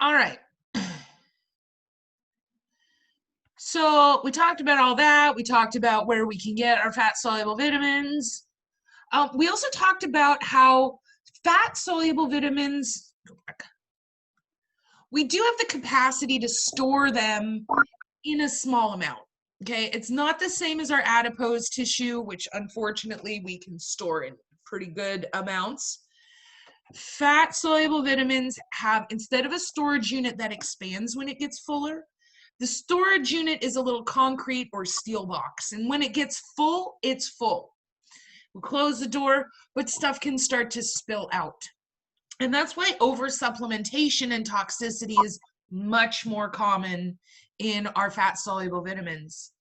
All right. So we talked about all that. We talked about where we can get our fat-soluble vitamins. We also talked about how fat-soluble vitamins, we do have the capacity to store them in a small amount. Okay, it's not the same as our adipose tissue, which unfortunately we can store in pretty good amounts. Fat-soluble vitamins have, instead of a storage unit that expands when it gets fuller, the storage unit is a little concrete or steel box. And when it gets full, it's full. We close the door, but stuff can start to spill out. And that's why oversupplementation and toxicity is much more common in our fat-soluble vitamins.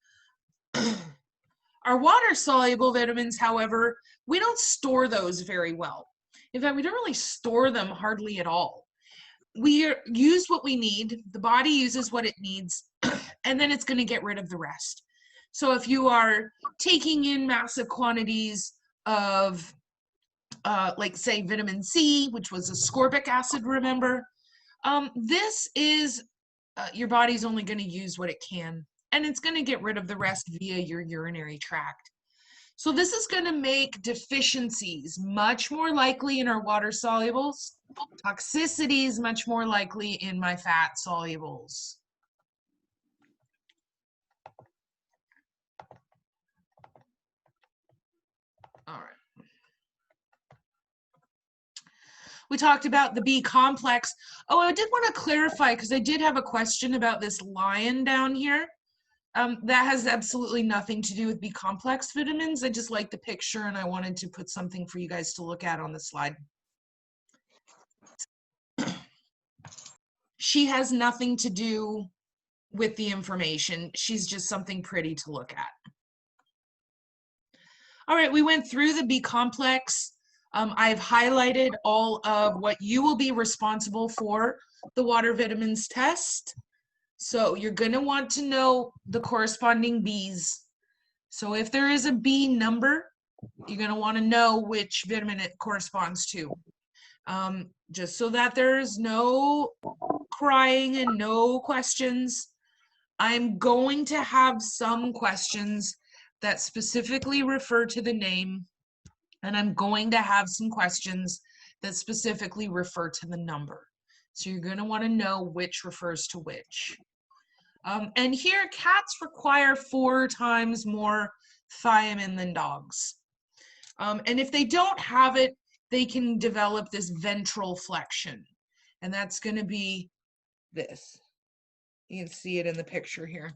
Our water-soluble vitamins, however, we don't store those very well. In fact, we don't really store them hardly at all. We use what we need, the body uses what it needs, and then it's going to get rid of the rest. So if you are taking in massive quantities of, like say vitamin C, which was ascorbic acid, remember, this is, your body's only going to use what it can, and it's going to get rid of the rest via your urinary tract. So this is going to make deficiencies much more likely in our water solubles, toxicities much more likely in my fat solubles. All right. We talked about the B complex. Oh, I did want to clarify because I did have a question about this lion down here. That has absolutely nothing to do with B complex vitamins. I just like the picture and I wanted to put something for you guys to look at on the slide. She has nothing to do with the information. She's just something pretty to look at. All right, we went through the B complex. I've highlighted all of what you will be responsible for the water vitamins test. So you're going to want to know the corresponding Bs. So if there is a B number, you're going to want to know which vitamin it corresponds to. Just so that there's no crying and no questions. I'm going to have some questions that specifically refer to the name, and I'm going to have some questions that specifically refer to the number. So you're going to want to know which refers to which. And here, cats require 4 times more thiamine than dogs. And if they don't have it, they can develop this ventral flexion. And that's going to be this. You can see it in the picture here.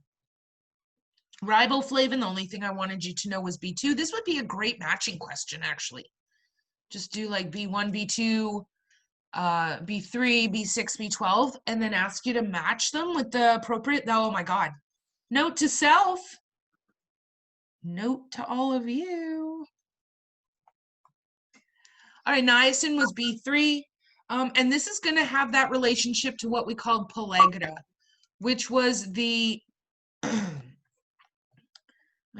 Riboflavin, the only thing I wanted you to know was B2. This would be a great matching question, actually. Just do like B1, B2, B3, B6, B12, and then ask you to match them with the appropriate, oh my God. Note to self, note to all of you. All right, niacin was B3, and this is going to have that relationship to what we called pellagra, which was the, I'm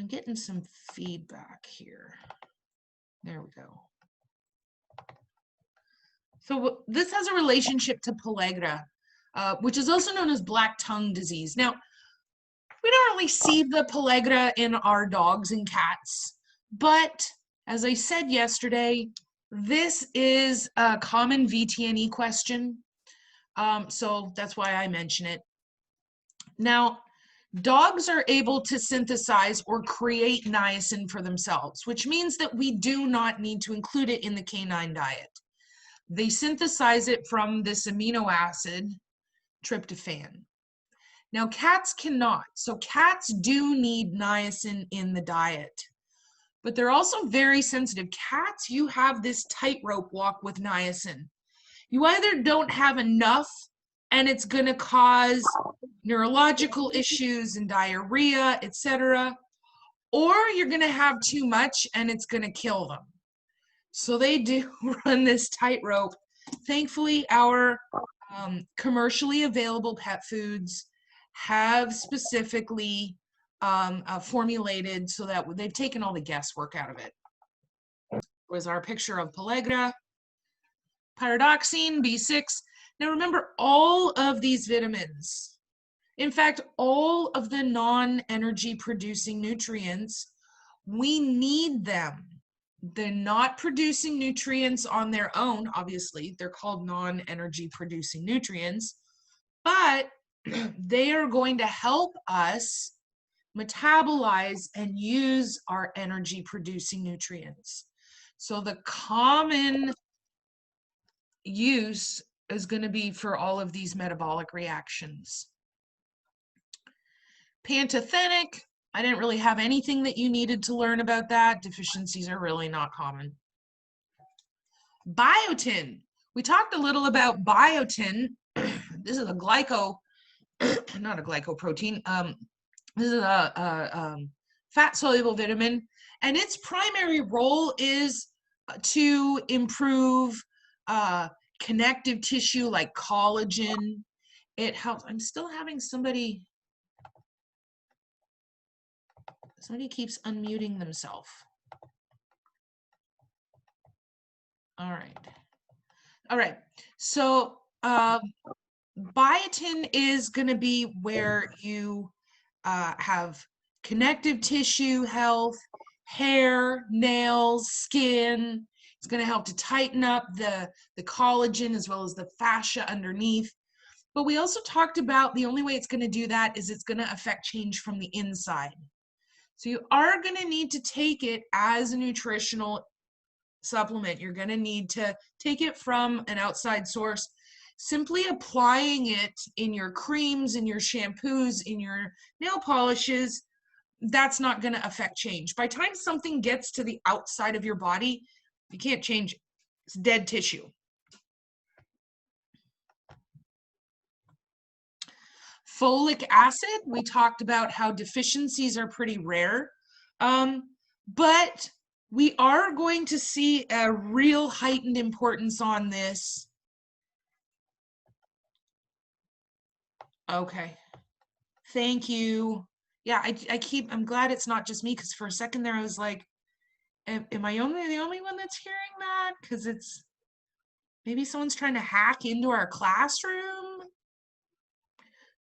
getting some feedback here. There we go. So this has a relationship to pellagra, which is also known as black tongue disease. Now, we don't really see the pellagra in our dogs and cats, but as I said yesterday, this is a common VTNE question, so that's why I mention it. Now, dogs are able to synthesize or create niacin for themselves, which means that we do not need to include it in the canine diet. They synthesize it from this amino acid, tryptophan. Now, cats cannot. So cats do need niacin in the diet, but they're also very sensitive. Cats, you have this tightrope walk with niacin. You either don't have enough and it's going to cause neurological issues and diarrhea, etc., or you're going to have too much and it's going to kill them. So they do run this tightrope. Thankfully, our commercially available pet foods have specifically formulated so that they've taken all the guesswork out of it. Was our picture of pellagra, pyridoxine, B6. Now remember, all of these vitamins, in fact, all of the non-energy producing nutrients, we need them. They're not producing nutrients on their own, obviously. They're called non-energy producing nutrients, but they are going to help us metabolize and use our energy producing nutrients. So the common use is going to be for all of these metabolic reactions. Pantothenic, I didn't really have anything that you needed to learn about that. Deficiencies are really not common. Biotin, we talked a little about biotin. This is a not a glycoprotein. This is a fat-soluble vitamin, and its primary role is to improve connective tissue like collagen. It helps. I'm still having somebody keeps unmuting themselves. All right. So biotin is going to be where you have connective tissue health, hair, nails, skin. It's going to help to tighten up the collagen as well as the fascia underneath. But we also talked about the only way it's going to do that is it's going to affect change from the inside. So you are going to need to take it as a nutritional supplement. You're going to need to take it from an outside source. Simply applying it in your creams, in your shampoos, in your nail polishes, that's not going to affect change. By the time something gets to the outside of your body, you can't change it. It's dead tissue. Folic acid, we talked about how deficiencies are pretty rare, but we are going to see a real heightened importance on this. Okay, thank you. Yeah, I'm glad it's not just me, because for a second there I was like, am I the only one that's hearing that? Because maybe someone's trying to hack into our classroom.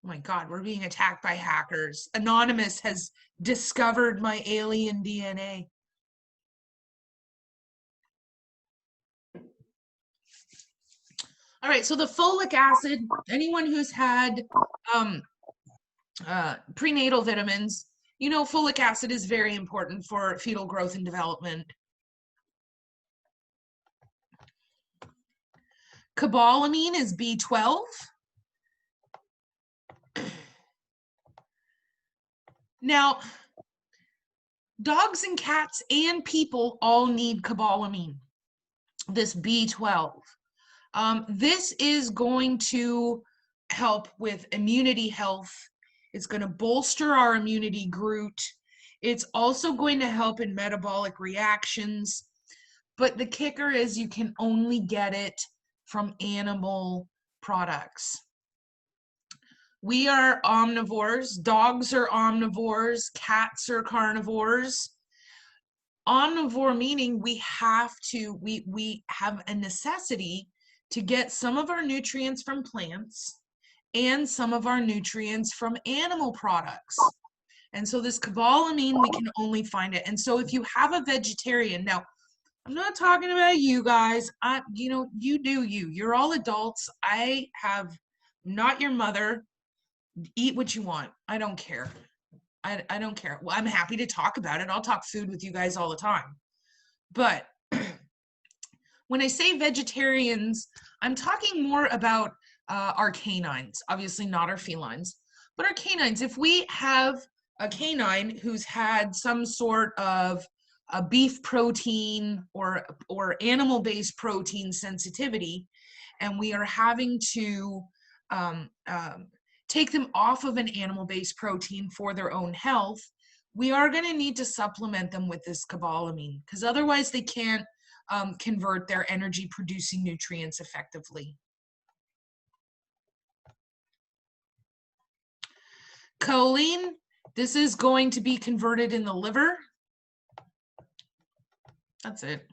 Oh my God, we're being attacked by hackers. Anonymous has discovered my alien DNA. All right, so the folic acid, anyone who's had prenatal vitamins, you know folic acid is very important for fetal growth and development. Cobalamin is B12. Now, dogs and cats and people all need cobalamin, this B12. This is going to help with immunity health. It's going to bolster our immunity GROOT. It's also going to help in metabolic reactions. But the kicker is you can only get it from animal products. We are omnivores. Dogs are omnivores. Cats are carnivores. Omnivore meaning we have a necessity to get some of our nutrients from plants and some of our nutrients from animal products. And so this cobalamin, we can only find it. And so if you have a vegetarian, now I'm not talking about you guys. You do you. You're all adults. I'm not your mother. Eat what you want. I don't care. I don't care. Well, I'm happy to talk about it. I'll talk food with you guys all the time. But when I say vegetarians, I'm talking more about our canines, obviously not our felines, but our canines. If we have a canine who's had some sort of a beef protein or animal-based protein sensitivity, and we are having to take them off of an animal-based protein for their own health, we are going to need to supplement them with this cobalamin, because otherwise they can't convert their energy-producing nutrients effectively. Choline, this is going to be converted in the liver. That's it.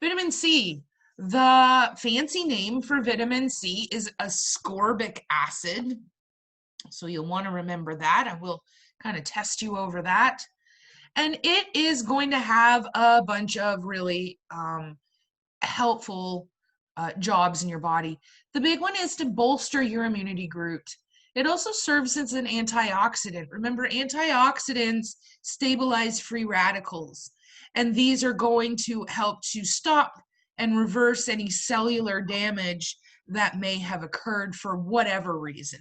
Vitamin C. The fancy name for vitamin C is ascorbic acid. So you'll want to remember that. I will kind of test you over that. And it is going to have a bunch of really helpful jobs in your body. The big one is to bolster your immunity group. It also serves as an antioxidant. Remember, antioxidants stabilize free radicals, and these are going to help to stop and reverse any cellular damage that may have occurred for whatever reason.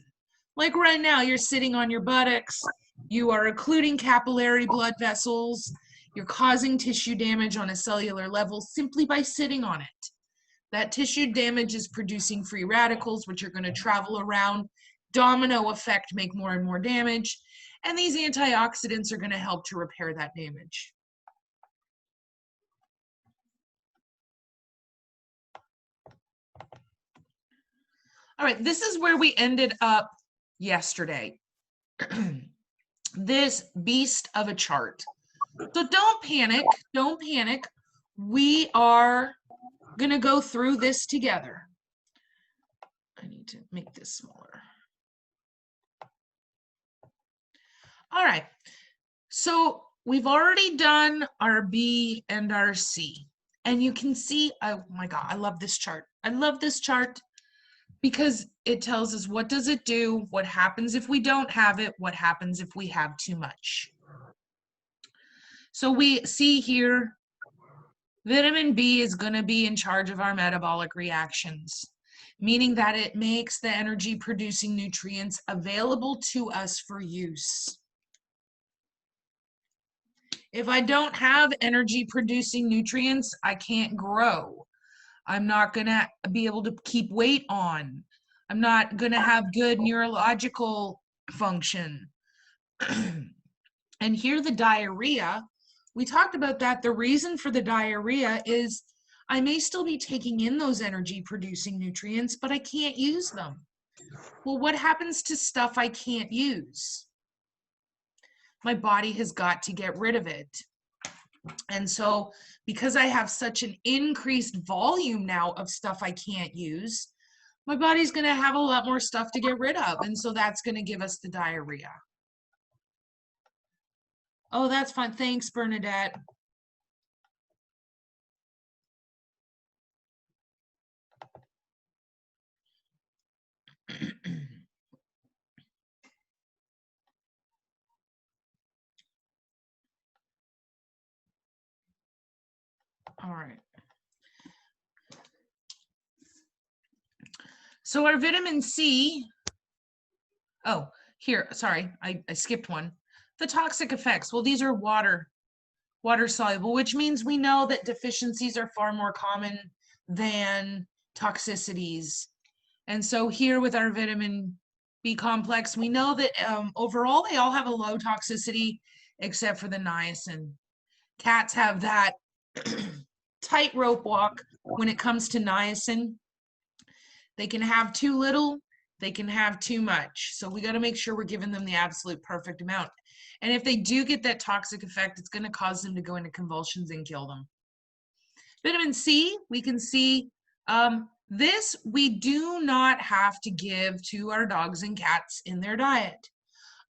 Like right now, you're sitting on your buttocks, you are occluding capillary blood vessels, you're causing tissue damage on a cellular level simply by sitting on it. That tissue damage is producing free radicals, which are going to travel around, domino effect, make more and more damage, and these antioxidants are going to help to repair that damage. All right, this is where we ended up yesterday. This beast of a chart. So don't panic, don't panic. We are going to go through this together. I need to make this smaller. All right, so we've already done our B and our C. And you can see, oh my God, I love this chart. I love this chart because it tells us what does it do, what happens if we don't have it, what happens if we have too much. So we see here, vitamin B is going to be in charge of our metabolic reactions, meaning that it makes the energy producing nutrients available to us for use. If I don't have energy producing nutrients, I can't grow. I'm not going to be able to keep weight on. I'm not going to have good neurological function. And here the diarrhea, we talked about that. The reason for the diarrhea is I may still be taking in those energy producing nutrients, but I can't use them. Well, what happens to stuff I can't use? My body has got to get rid of it. And so because I have such an increased volume now of stuff I can't use, my body's going to have a lot more stuff to get rid of. And so that's going to give us the diarrhea. Oh, that's fine. Thanks, Bernadette. All right. So our vitamin C, oh, here, sorry, I skipped one. The toxic effects, well, these are water soluble, which means we know that deficiencies are far more common than toxicities. And so here with our vitamin B complex, we know that overall they all have a low toxicity except for the niacin. Cats have that tightrope walk when it comes to niacin. They can have too little, they can have too much. So we got to make sure we're giving them the absolute perfect amount. And if they do get that toxic effect, it's going to cause them to go into convulsions and kill them. Vitamin C, we can see this we do not have to give to our dogs and cats in their diet.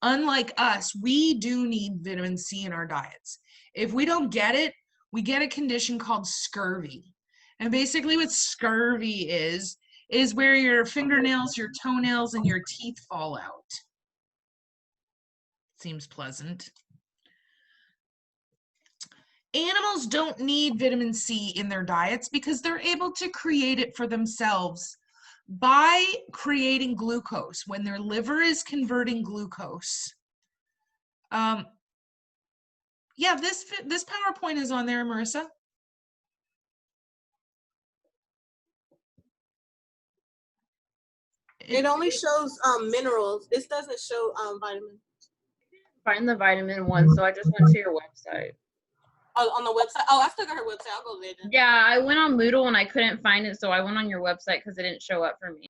Unlike us, we do need vitamin C in our diets. If we don't get it, we get a condition called scurvy. And basically what scurvy is where your fingernails, your toenails, and your teeth fall out. Seems pleasant. Animals don't need vitamin C in their diets because they're able to create it for themselves by creating glucose when their liver is converting glucose. Yeah, this PowerPoint is on there, Marissa. It only shows minerals. This doesn't show vitamins. Find the vitamin one, so I just went to your website. Oh, on the website? Oh, I still got her website. I'll go there then. Yeah, I went on Moodle and I couldn't find it, so I went on your website because it didn't show up for me.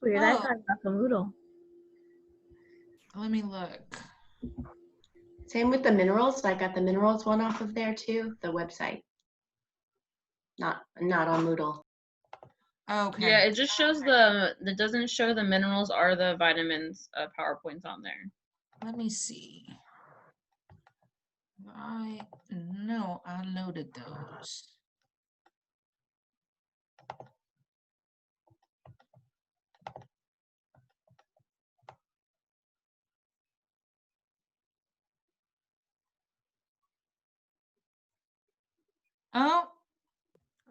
Weird, I thought about the Moodle. Let me look. Same with the minerals. I got the minerals one off of there too, the website. not on Moodle. Okay. Yeah, it just shows it doesn't show the minerals or the vitamins PowerPoints on there. Let me see. No, I loaded those. Oh,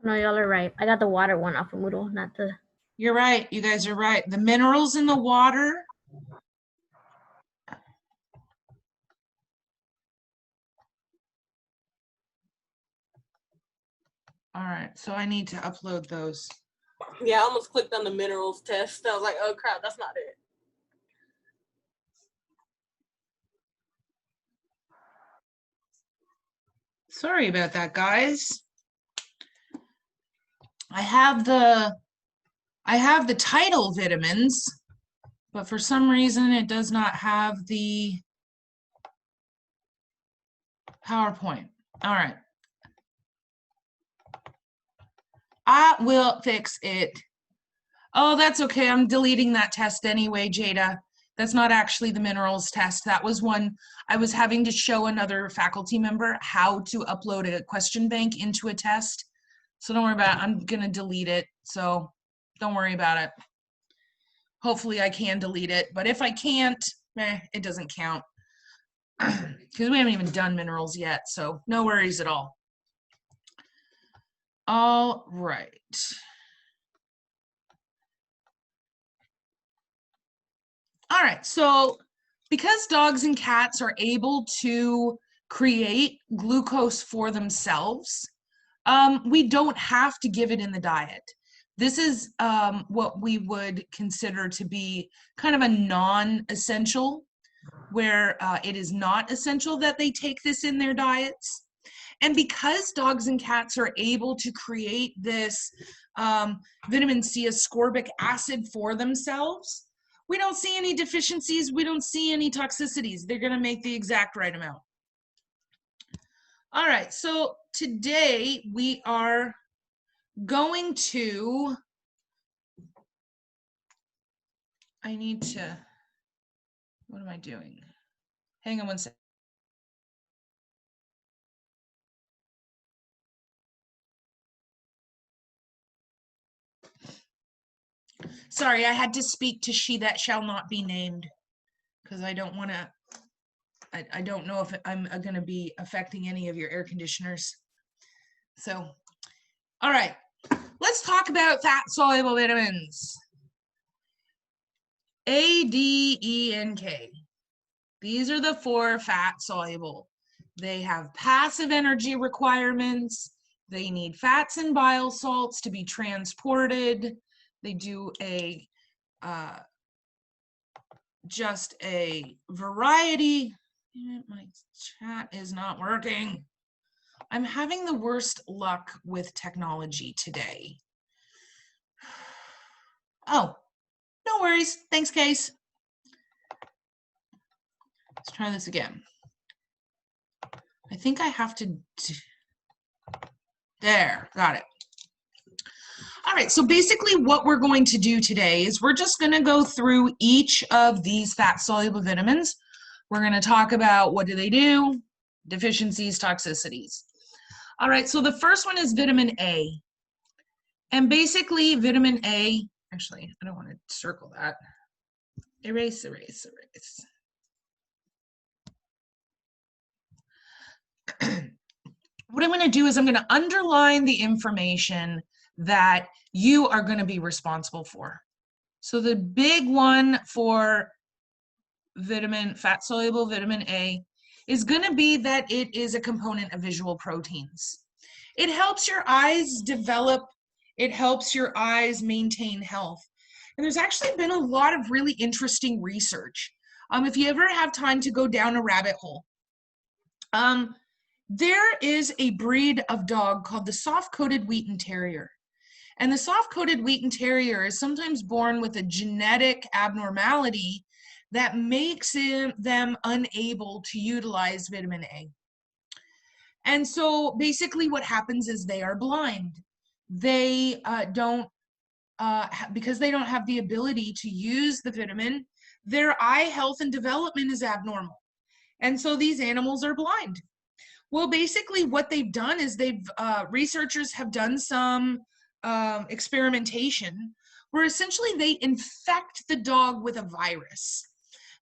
No, y'all are right. I got the water one off of Moodle, not the. you're right. You guys are right. The minerals in the water. All right, so I need to upload those. Yeah, I almost clicked on the minerals test. I was like, oh crap, that's not it. Sorry about that, guys. I have the title vitamins, but for some reason it does not have the PowerPoint. All right. I will fix it. Oh, that's okay. I'm deleting that test anyway, Jada. That's not actually the minerals test. That was one I was having to show another faculty member how to upload a question bank into a test. So don't worry about it. I'm going to delete it. So don't worry about it. Hopefully I can delete it. But if I can't, it doesn't count. Because we haven't even done minerals yet. So no worries at all. All right. All right, so because dogs and cats are able to create glucose for themselves, we don't have to give it in the diet. This is what we would consider to be kind of a non-essential, where it is not essential that they take this in their diets. And because dogs and cats are able to create this vitamin C ascorbic acid for themselves, we don't see any deficiencies. We don't see any toxicities. They're going to make the exact right amount. All right, so today we are going to, I need to, what am I doing? Hang on one second. Sorry, I had to speak to she that shall not be named because I don't want to, I don't know if I'm going to be affecting any of your air conditioners. So, all right, let's talk about fat-soluble vitamins. A, D, E, and K. These are the 4 fat-soluble. They have passive energy requirements. They need fats and bile salts to be transported. They do just a variety. My chat is not working. I'm having the worst luck with technology today. Oh, no worries. Thanks, Case. Let's try this again. I think I have to. There, got it. All right, so basically what we're going to do today is we're just going to go through each of these fat-soluble vitamins. We're going to talk about what do they do, deficiencies, toxicities. All right, so the first one is vitamin A. And basically vitamin A, actually, I don't want to circle that. Erase, erase, erase. What I'm going to do is I'm going to underline the information that you are going to be responsible for. So the big one for fat-soluble vitamin A is going to be that it is a component of visual proteins. It helps your eyes develop, it helps your eyes maintain health. And there's actually been a lot of really interesting research. If you ever have time to go down a rabbit hole, there is a breed of dog called the soft-coated Wheaten Terrier. And the soft-coated Wheaten Terrier is sometimes born with a genetic abnormality that makes them unable to utilize vitamin A. And so basically what happens is they are blind. they because they don't have the ability to use the vitamin, their eye health and development is abnormal. And so these animals are blind. Well, basically what they've done is researchers have done some experimentation where essentially they infect the dog with a virus.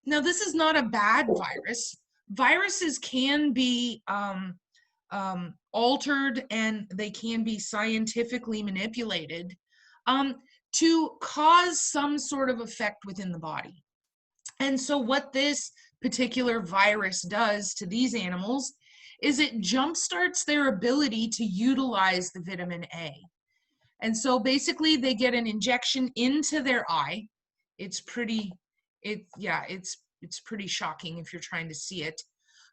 Now, this is not a bad virus. Viruses can be altered and they can be scientifically manipulated to cause some sort of effect within the body. And so what this particular virus does to these animals is it jumpstarts their ability to utilize the vitamin A. And so basically they get an injection into their eye. It's pretty shocking if you're trying to see it.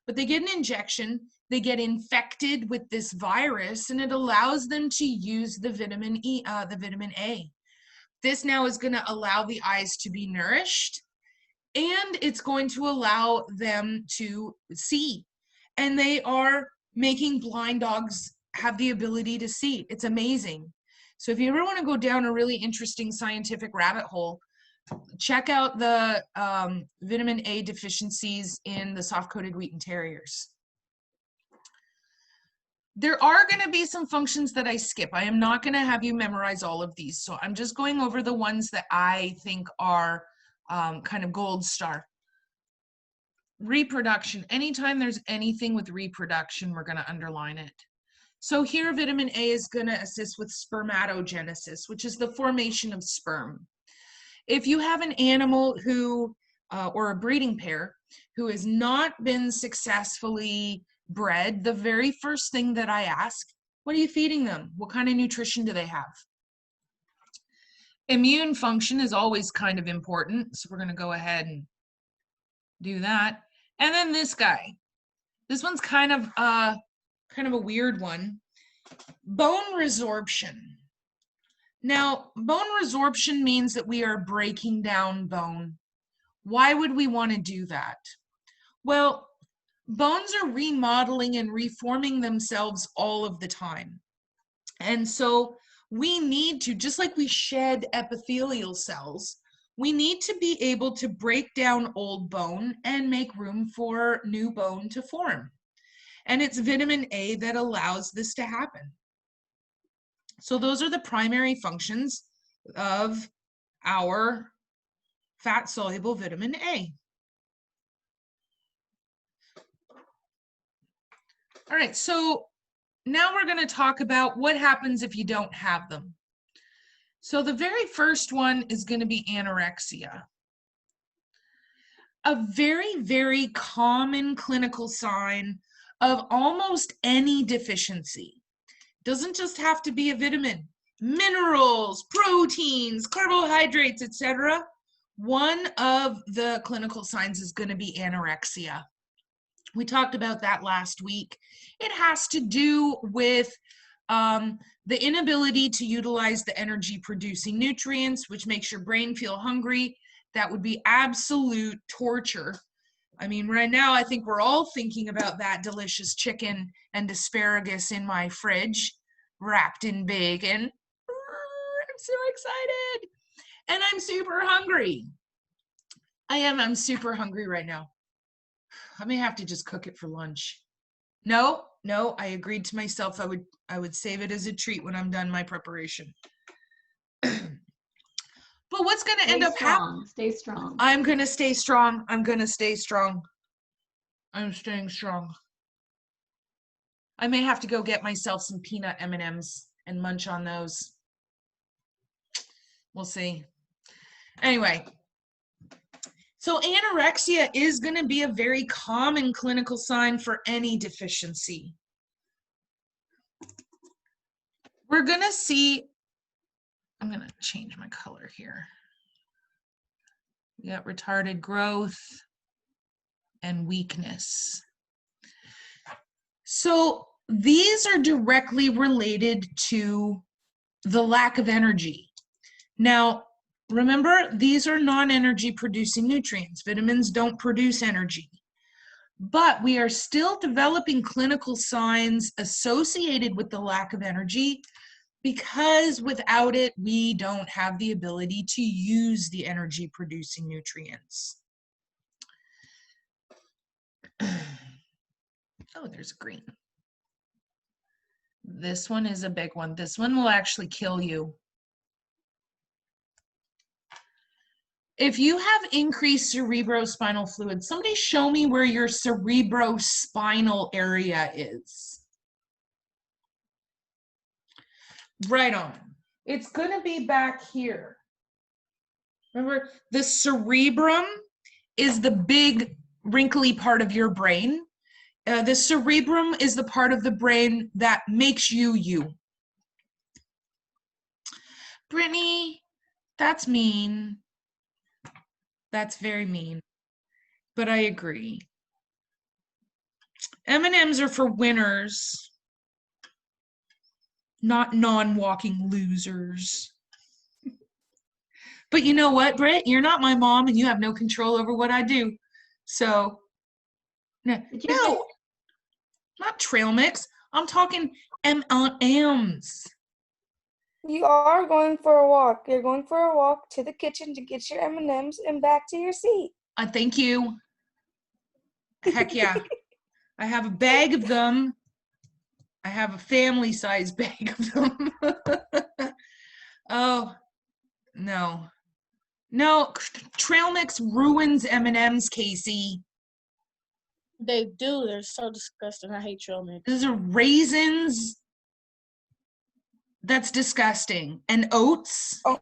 But they get an injection, they get infected with this virus, and it allows them to use the vitamin A. This now is going to allow the eyes to be nourished, and it's going to allow them to see. And they are making blind dogs have the ability to see. It's amazing. So if you ever want to go down a really interesting scientific rabbit hole, check out the vitamin A deficiencies in the soft-coated Wheaten Terriers. There are going to be some functions that I skip. I am not going to have you memorize all of these. So I'm just going over the ones that I think are kind of gold star. Reproduction. Anytime there's anything with reproduction, we're going to underline it. So here, vitamin A is going to assist with spermatogenesis, which is the formation of sperm. If you have an animal who, or a breeding pair, who has not been successfully bred, the very first thing that I ask, what are you feeding them? What kind of nutrition do they have? Immune function is always kind of important, so we're going to go ahead and do that. And then this guy. This one's kind of a weird one. Bone resorption. Now, bone resorption means that we are breaking down bone. Why would we want to do that? Well, bones are remodeling and reforming themselves all of the time. And so we need to, just like we shed epithelial cells, we need to be able to break down old bone and make room for new bone to form. And it's vitamin A that allows this to happen. So those are the primary functions of our fat-soluble vitamin A. All right, so now we're going to talk about what happens if you don't have them. So the very first one is going to be anorexia. A very, very common clinical sign of almost any deficiency. Doesn't just have to be a vitamin, minerals, proteins, carbohydrates, etc. One of the clinical signs is going to be anorexia. We talked about that last week. It has to do with the inability to utilize the energy producing nutrients, which makes your brain feel hungry. That would be absolute torture. I mean, right now, I think we're all thinking about that delicious chicken and asparagus in my fridge, wrapped in bacon. I'm so excited. And I'm super hungry. I'm super hungry right now. I may have to just cook it for lunch. No, I agreed to myself I would save it as a treat when I'm done my preparation. But what's going to end up happening? Stay strong. I'm going to stay strong. I'm going to stay strong. I'm staying strong. I may have to go get myself some peanut M&Ms and munch on those. We'll see. Anyway, so anorexia is going to be a very common clinical sign for any deficiency. We're going to see, I'm going to change my color here. We got retarded growth and weakness. So these are directly related to the lack of energy. Now, remember, these are non-energy producing nutrients. Vitamins don't produce energy. But we are still developing clinical signs associated with the lack of energy because without it, we don't have the ability to use the energy producing nutrients. Oh, there's green. This one is a big one. This one will actually kill you. If you have increased cerebrospinal fluid, somebody show me where your cerebrospinal area is. Right on. It's going to be back here. Remember, the cerebrum is the big wrinkly part of your brain. The cerebrum is the part of the brain that makes you you. Brittany, that's mean. That's very mean. But I agree. M&Ms are for winners, not non-walking losers. But you know what, Britt? You're not my mom and you have no control over what I do. So, no, not trail mix. I'm talking M&Ms. You are going for a walk. You're going for a walk to the kitchen to get your M&Ms and back to your seat. Thank you. Heck yeah. I have a bag of them. I have a family-sized bag of them. Oh, no. No, trail mix ruins M&Ms, Casey. They do. They're so disgusting. I hate trail mix. Those are raisins. That's disgusting. And oats. Oh,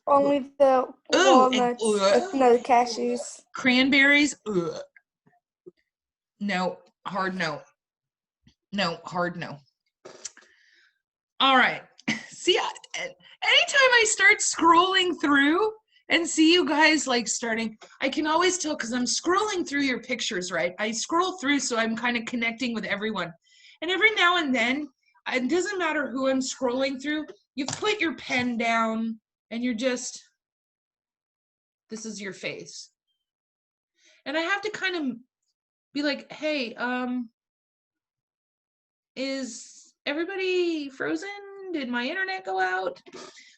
only the walnuts, no cashews. Cranberries. Ugh. No, hard no. No, hard no. All right. See, anytime I start scrolling through and see you guys like starting, I can always tell because I'm scrolling through your pictures, right? I scroll through so I'm kind of connecting with everyone. And every now and then, it doesn't matter who I'm scrolling through, you put your pen down and you're just, this is your face. And I have to kind of be like, hey, is everybody frozen? Did my internet go out?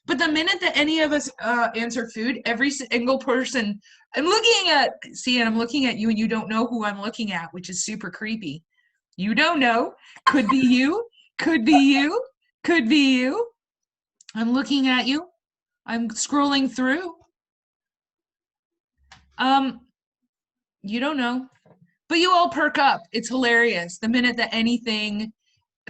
But the minute that any of us answer food, every single person, I'm looking at you and you don't know who I'm looking at, which is super creepy. You don't know. Could be you. Could be you. Could be you. I'm looking at you. I'm scrolling through. You don't know. But you all perk up. It's hilarious. The minute that anything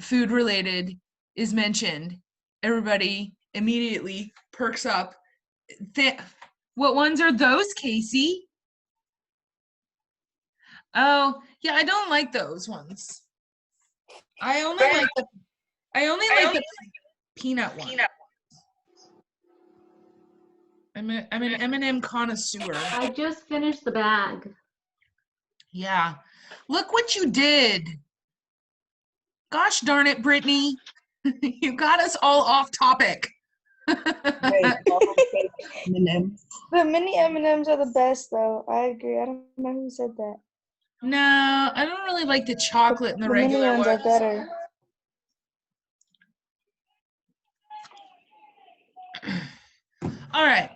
food related is mentioned, everybody immediately perks up. What ones are those, Casey? Oh, yeah, I don't like those ones. I only like the peanut one. I'm an M&M connoisseur. I just finished the bag. Yeah. Look what you did. Gosh darn it, Brittany. You got us all off topic. The mini M&Ms are the best, though. I agree. I don't know who said that. No, I don't really like the chocolate and the regular mini ones ones. are better. All right.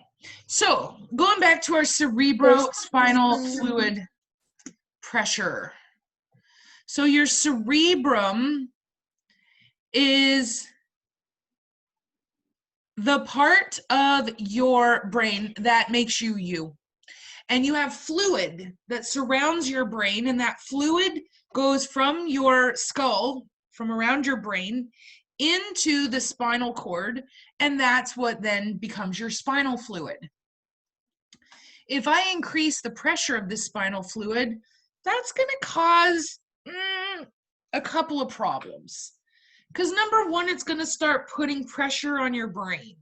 So going back to our cerebrospinal fluid pressure. So your cerebrum is the part of your brain that makes you you. And you have fluid that surrounds your brain, and that fluid goes from your skull, from around your brain, into the spinal cord, and that's what then becomes your spinal fluid. If I increase the pressure of the spinal fluid, that's going to cause a couple of problems. Because number one, it's going to start putting pressure on your brain.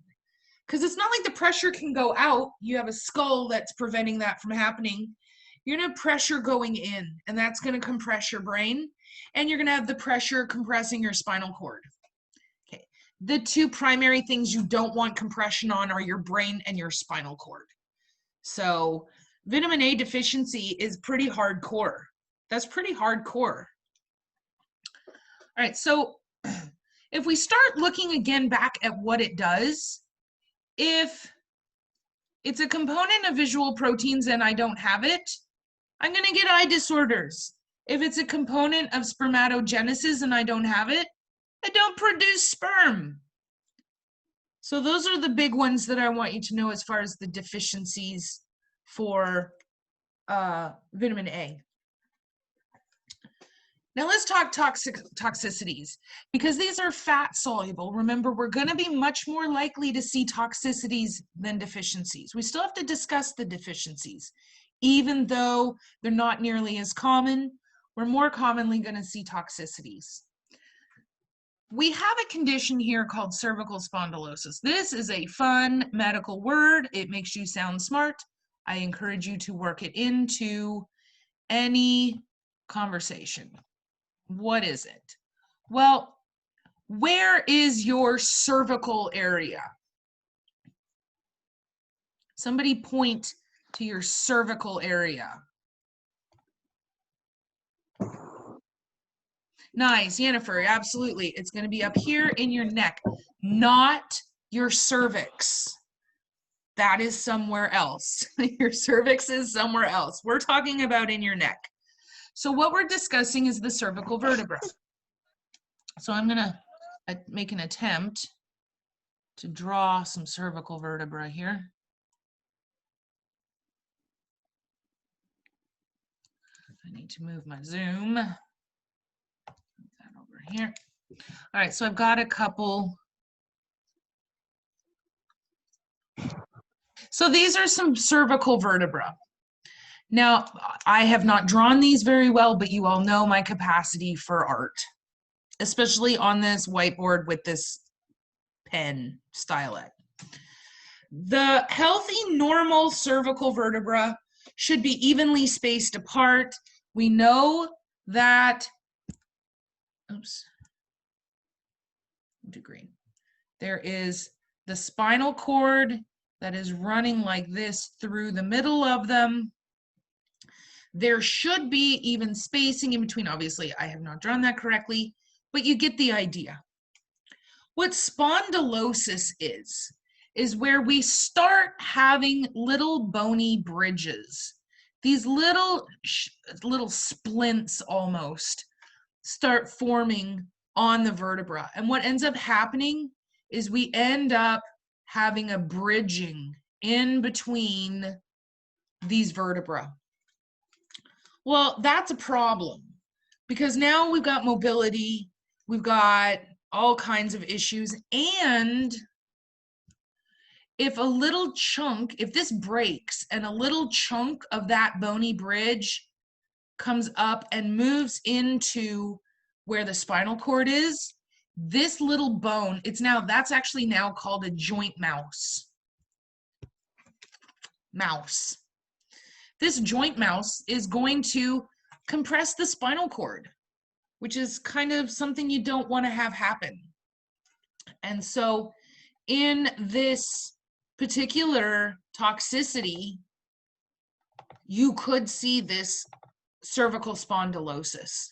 Because it's not like the pressure can go out. You have a skull that's preventing that from happening. You're going to have pressure going in, and that's going to compress your brain. And you're going to have the pressure compressing your spinal cord. Okay. The two primary things you don't want compression on are your brain and your spinal cord. So vitamin A deficiency is pretty hardcore. That's pretty hardcore. All right, so if we start looking again back at what it does, if it's a component of visual proteins and I don't have it, I'm going to get eye disorders. If it's a component of spermatogenesis and I don't have it, I don't produce sperm. So those are the big ones that I want you to know as far as the deficiencies for vitamin A. Now let's talk toxicities, because these are fat soluble. Remember, we're going to be much more likely to see toxicities than deficiencies. We still have to discuss the deficiencies. Even though they're not nearly as common, we're more commonly going to see toxicities. We have a condition here called cervical spondylosis. This is a fun medical word. It makes you sound smart. I encourage you to work it into any conversation. What is it? Well, where is your cervical area? Somebody point to your cervical area. Nice, Yennefer, absolutely. It's going to be up here in your neck, not your cervix. That is somewhere else. Your cervix is somewhere else. We're talking about in your neck. So what we're discussing is the cervical vertebra. So I'm going to make an attempt to draw some cervical vertebra here. I need to move my zoom. Move that over here. All right, so I've got a couple. So these are some cervical vertebra. Now, I have not drawn these very well, but you all know my capacity for art, especially on this whiteboard with this pen stylet. The healthy, normal cervical vertebra should be evenly spaced apart. We know that, oops, to green. There is the spinal cord that is running like this through the middle of them. There should be even spacing in between. Obviously, I have not drawn that correctly, but you get the idea. What spondylosis is where we start having little bony bridges. These little splints almost start forming on the vertebra. And what ends up happening is we end up having a bridging in between these vertebrae. Well, that's a problem because now we've got mobility, we've got all kinds of issues, and if a little chunk, if this breaks and a little chunk of that bony bridge comes up and moves into where the spinal cord is, this little bone, that's actually now called a joint mouse. This joint mouse is going to compress the spinal cord, which is kind of something you don't want to have happen. And so in this particular toxicity, you could see this cervical spondylosis.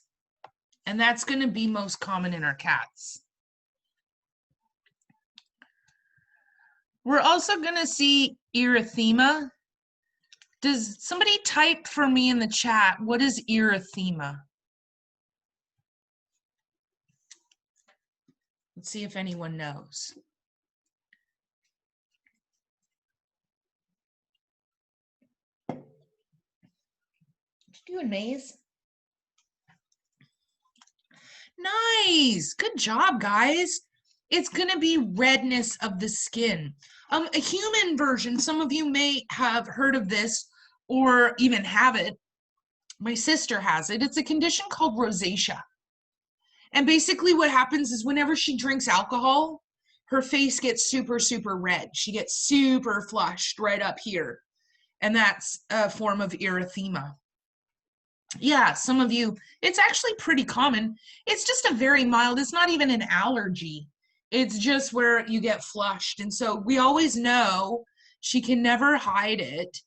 And that's going to be most common in our cats. We're also going to see erythema. Does somebody type for me in the chat, what is erythema? Let's see if anyone knows. Did you do a maze? Nice, good job, guys. It's gonna be redness of the skin. A human version, some of you may have heard of this or even have it. My sister has it. It's a condition called rosacea. And basically what happens is whenever she drinks alcohol, her face gets super, super red. She gets super flushed right up here. And that's a form of erythema. Yeah, some of you, it's actually pretty common. It's just a very mild, it's not even an allergy. It's just where you get flushed. And so we always know she can never hide it.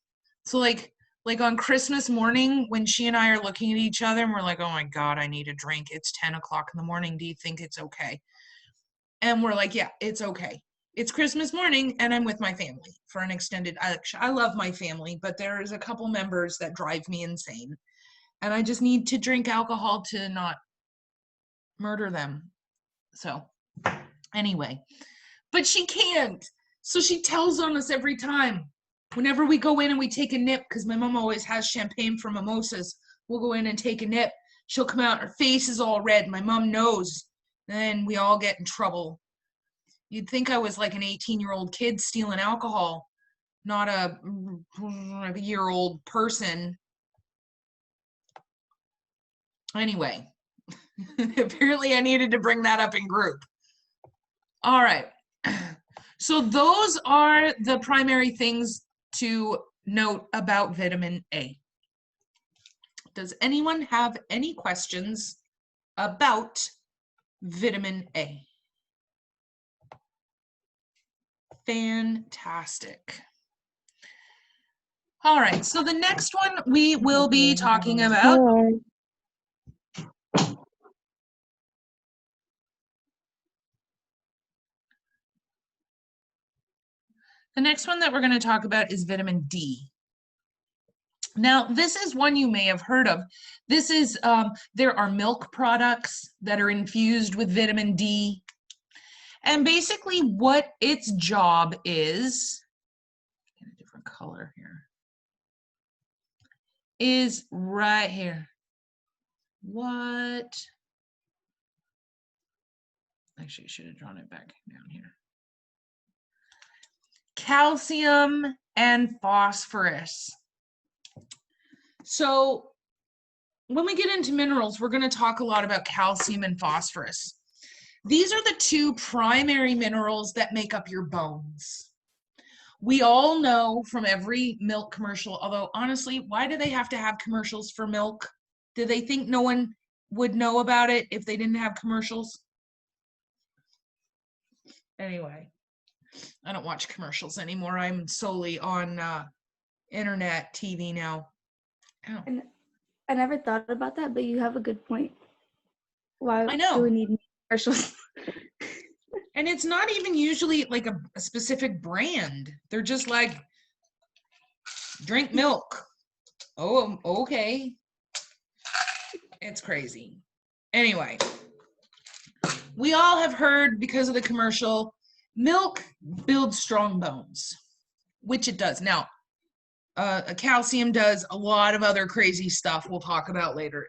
So like on Christmas morning when she and I are looking at each other and we're like, oh my God, I need a drink. It's 10 o'clock in the morning. Do you think it's okay? And we're like, yeah, it's okay. It's Christmas morning and I'm with my family for an extended, I love my family, but there's a couple members that drive me insane. And I just need to drink alcohol to not murder them. So anyway, but she can't. So she tells on us every time. Whenever we go in and we take a nip, because my mom always has champagne for mimosas, we'll go in and take a nip. She'll come out, her face is all red. My mom knows. Then we all get in trouble. You'd think I was like an 18-year-old kid stealing alcohol, not a year-old person. Anyway, apparently I needed to bring that up in group. All right. So those are the primary things to note about vitamin A. Does anyone have any questions about vitamin A? Fantastic. All right, so the next one we will be talking about the next one that we're going to talk about is vitamin D. Now, this is one you may have heard of. This is, there are milk products that are infused with vitamin D. And basically what its job is, get a different color here, is right here. What? Actually, I should have drawn it back down here. Calcium and phosphorus. So when we get into minerals, we're going to talk a lot about calcium and phosphorus. These are the two primary minerals that make up your bones. We all know from every milk commercial, although honestly, why do they have to have commercials for milk? Do they think no one would know about it if they didn't have commercials? Anyway, I don't watch commercials anymore. I'm solely on internet TV now. Oh. And I never thought about that, but you have a good point. Why I know. do we need commercials? And it's not even usually like a specific brand. They're just like, drink milk. Oh, okay. It's crazy. Anyway, we all have heard, because of the commercial, milk builds strong bones, which it does. Now, calcium does a lot of other crazy stuff we'll talk about later.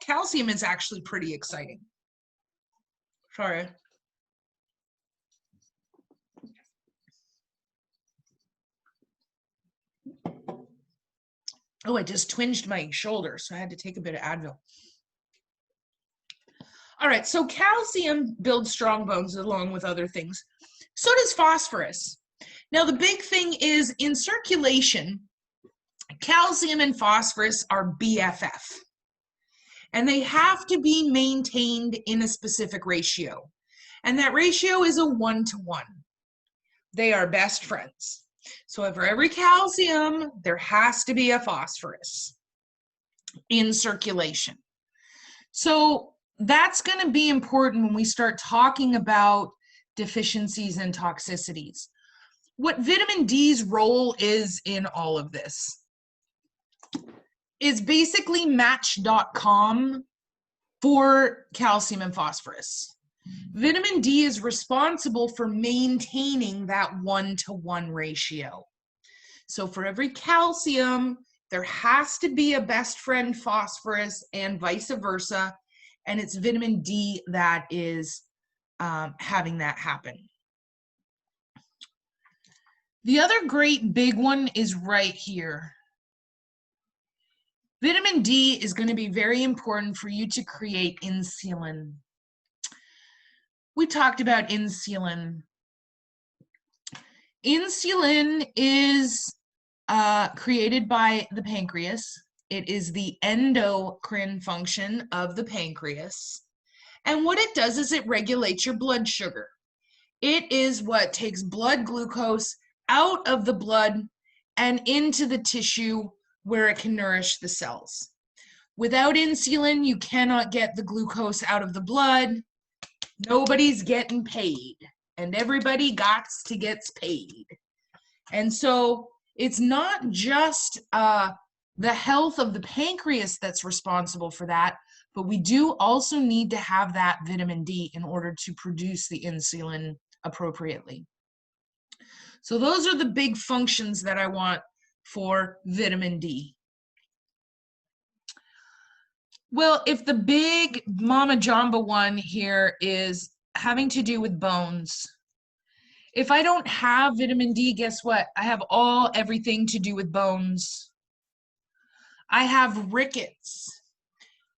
Calcium is actually pretty exciting. Sorry. Oh, I just twinged my shoulder, so I had to take a bit of Advil. All right, so calcium builds strong bones along with other things. So does phosphorus. Now, the big thing is in circulation, calcium and phosphorus are BFF. And they have to be maintained in a specific ratio. And that ratio is a 1-to-1. They are best friends. So for every calcium, there has to be a phosphorus in circulation. So that's going to be important when we start talking about deficiencies and toxicities. What vitamin D's role is in all of this is basically Match.com for calcium and phosphorus. Vitamin D is responsible for maintaining that 1-to-1 ratio. So for every calcium, there has to be a best friend phosphorus and vice versa. And it's vitamin D that is having that happen. The other great big one is right here. Vitamin D is going to be very important for you to create insulin. We talked about insulin. Insulin is created by the pancreas. It is the endocrine function of the pancreas. And what it does is it regulates your blood sugar. It is what takes blood glucose out of the blood and into the tissue where it can nourish the cells. Without insulin, you cannot get the glucose out of the blood. Nobody's getting paid, and everybody gets paid. And so it's not just the health of the pancreas that's responsible for that, but we do also need to have that vitamin D in order to produce the insulin appropriately. So those are the big functions that I want for vitamin D. Well, if the big mama jamba one here is having to do with bones, if I don't have vitamin D, guess what? I have everything to do with bones. I have rickets.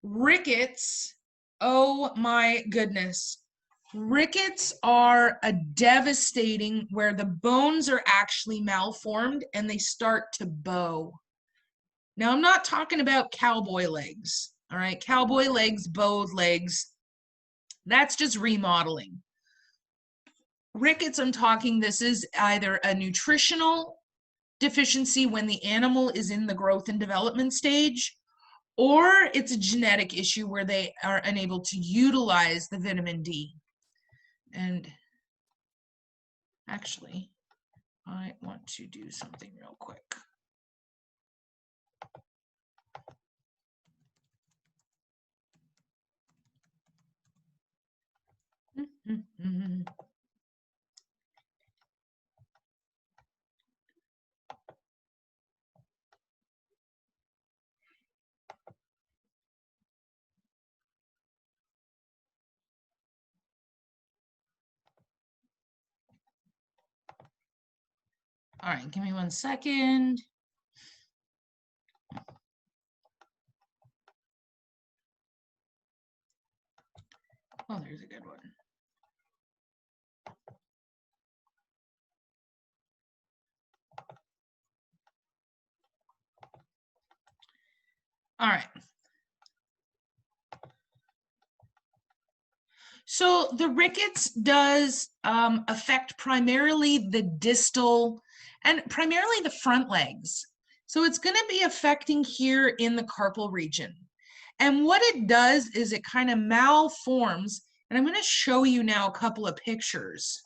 Rickets, oh my goodness. Rickets are a devastating where the bones are actually malformed and they start to bow. Now, I'm not talking about cowboy legs, all right? Cowboy legs, bowed legs, that's just remodeling. Rickets, I'm talking, this is either a nutritional deficiency when the animal is in the growth and development stage, or it's a genetic issue where they are unable to utilize the vitamin D. And actually, I want to do something real quick. All right, give me 1 second. Oh, there's a good one. All right. So the rickets does affect primarily the distal and primarily the front legs. So it's going to be affecting here in the carpal region. And what it does is it kind of malforms. And I'm going to show you now a couple of pictures.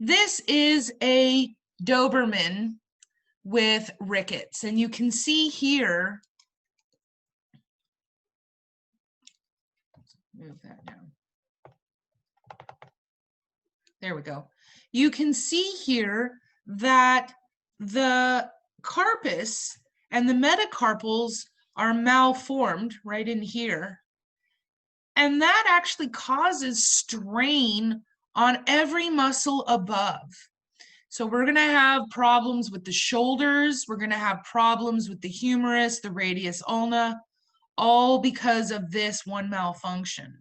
This is a Doberman with rickets. And you can see here, move that down. There we go. You can see here that the carpus and the metacarpals are malformed right in here. And that actually causes strain on every muscle above. So we're going to have problems with the shoulders. We're going to have problems with the humerus, the radius ulna, all because of this one malfunction.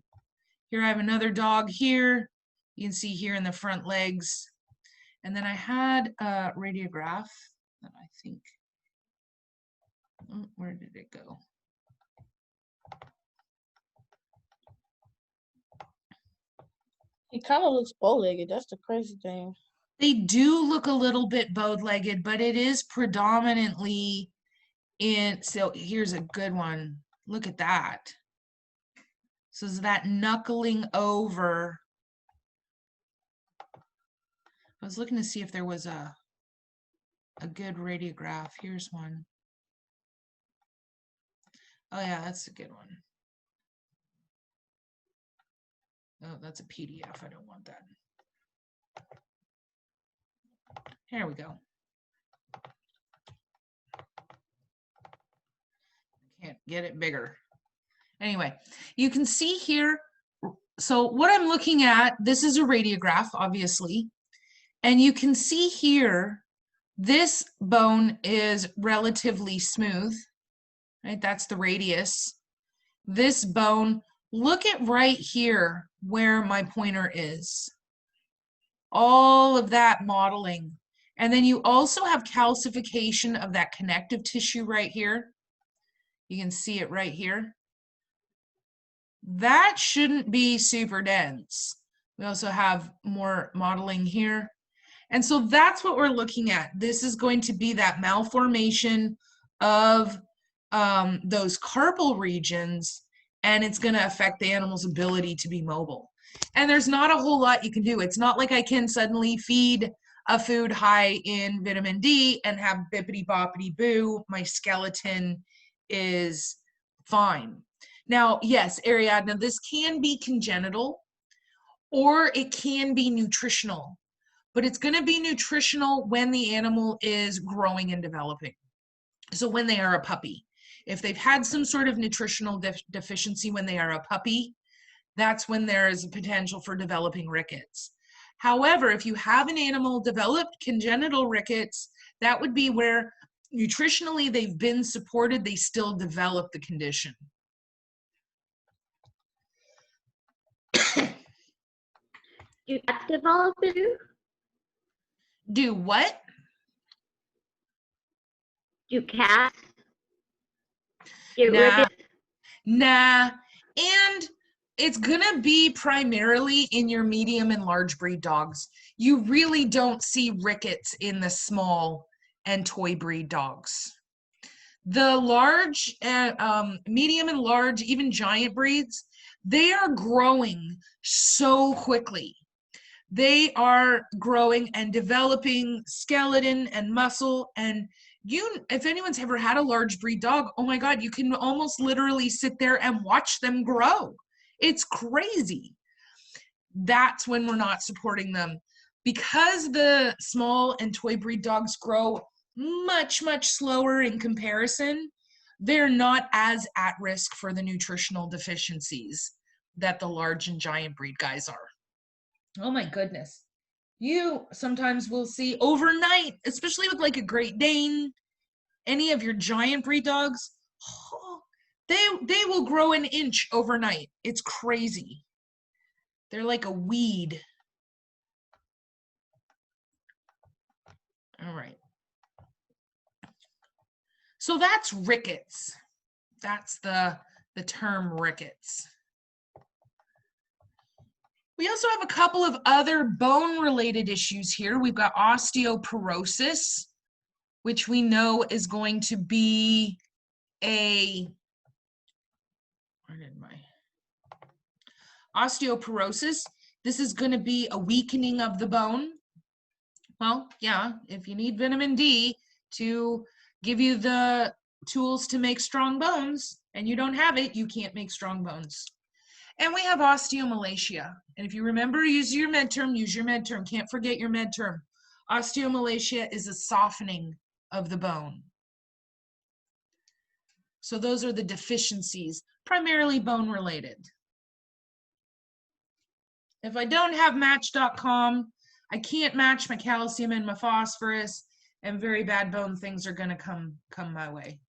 Here I have another dog here. You can see here in the front legs. And then I had a radiograph that I think, oh, where did it go? He kind of looks bow-legged. That's the crazy thing. They do look a little bit bowed-legged, but it is predominantly in, so here's a good one. Look at that. So is that knuckling over. I was looking to see if there was a good radiograph. Here's one. Oh yeah, that's a good one. Oh, that's a PDF. I don't want that. Here we go. Can't get it bigger. Anyway, you can see here. So what I'm looking at, this is a radiograph, obviously. And you can see here, this bone is relatively smooth, right? That's the radius. This bone, look at right here where my pointer is. All of that modeling. And then you also have calcification of that connective tissue right here. You can see it right here. That shouldn't be super dense. We also have more modeling here. And so that's what we're looking at. This is going to be that malformation of those carpal regions. and it's going to affect the animal's ability to be mobile. And there's not a whole lot you can do. It's not like I can suddenly feed a food high in vitamin D and have bippity boppity boo, my skeleton is fine. Now, yes, Ariadne, this can be congenital or it can be nutritional, but it's going to be nutritional when the animal is growing and developing. So when they are a puppy, if they've had some sort of nutritional deficiency when they are a puppy, that's when there is a potential for developing rickets. However, if you have an animal develop congenital rickets, that would be where nutritionally they've been supported, they still develop the condition. Do cats develop it? Do what? Do cats get Nah. rickets? Nah, and it's gonna be primarily in your medium and large breed dogs. You really don't see rickets in the small and toy breed dogs. The large, medium and large, even giant breeds, they are growing so quickly. They are growing and developing skeleton and muscle, and if anyone's ever had a large breed dog, oh my God, you can almost literally sit there and watch them grow. It's crazy. That's when we're not supporting them. Because the small and toy breed dogs grow much, much slower in comparison, they're not as at risk for the nutritional deficiencies that the large and giant breed guys are. Oh my goodness. You sometimes will see overnight, especially with like a Great Dane, any of your giant breed dogs, they will grow an inch overnight. It's crazy. They're like a weed. All right. So that's rickets. That's the term rickets. We also have a couple of other bone-related issues here. We've got osteoporosis, which we know is going to be osteoporosis. This is going to be a weakening of the bone. Well, yeah, if you need vitamin D to give you the tools to make strong bones and you don't have it, you can't make strong bones. And we have osteomalacia. And if you remember, use your med term. Can't forget your med term. Osteomalacia is a softening of the bone. So those are the deficiencies, primarily bone related. If I don't have Match.com, I can't match my calcium and my phosphorus, and very bad bone things are going to come my way.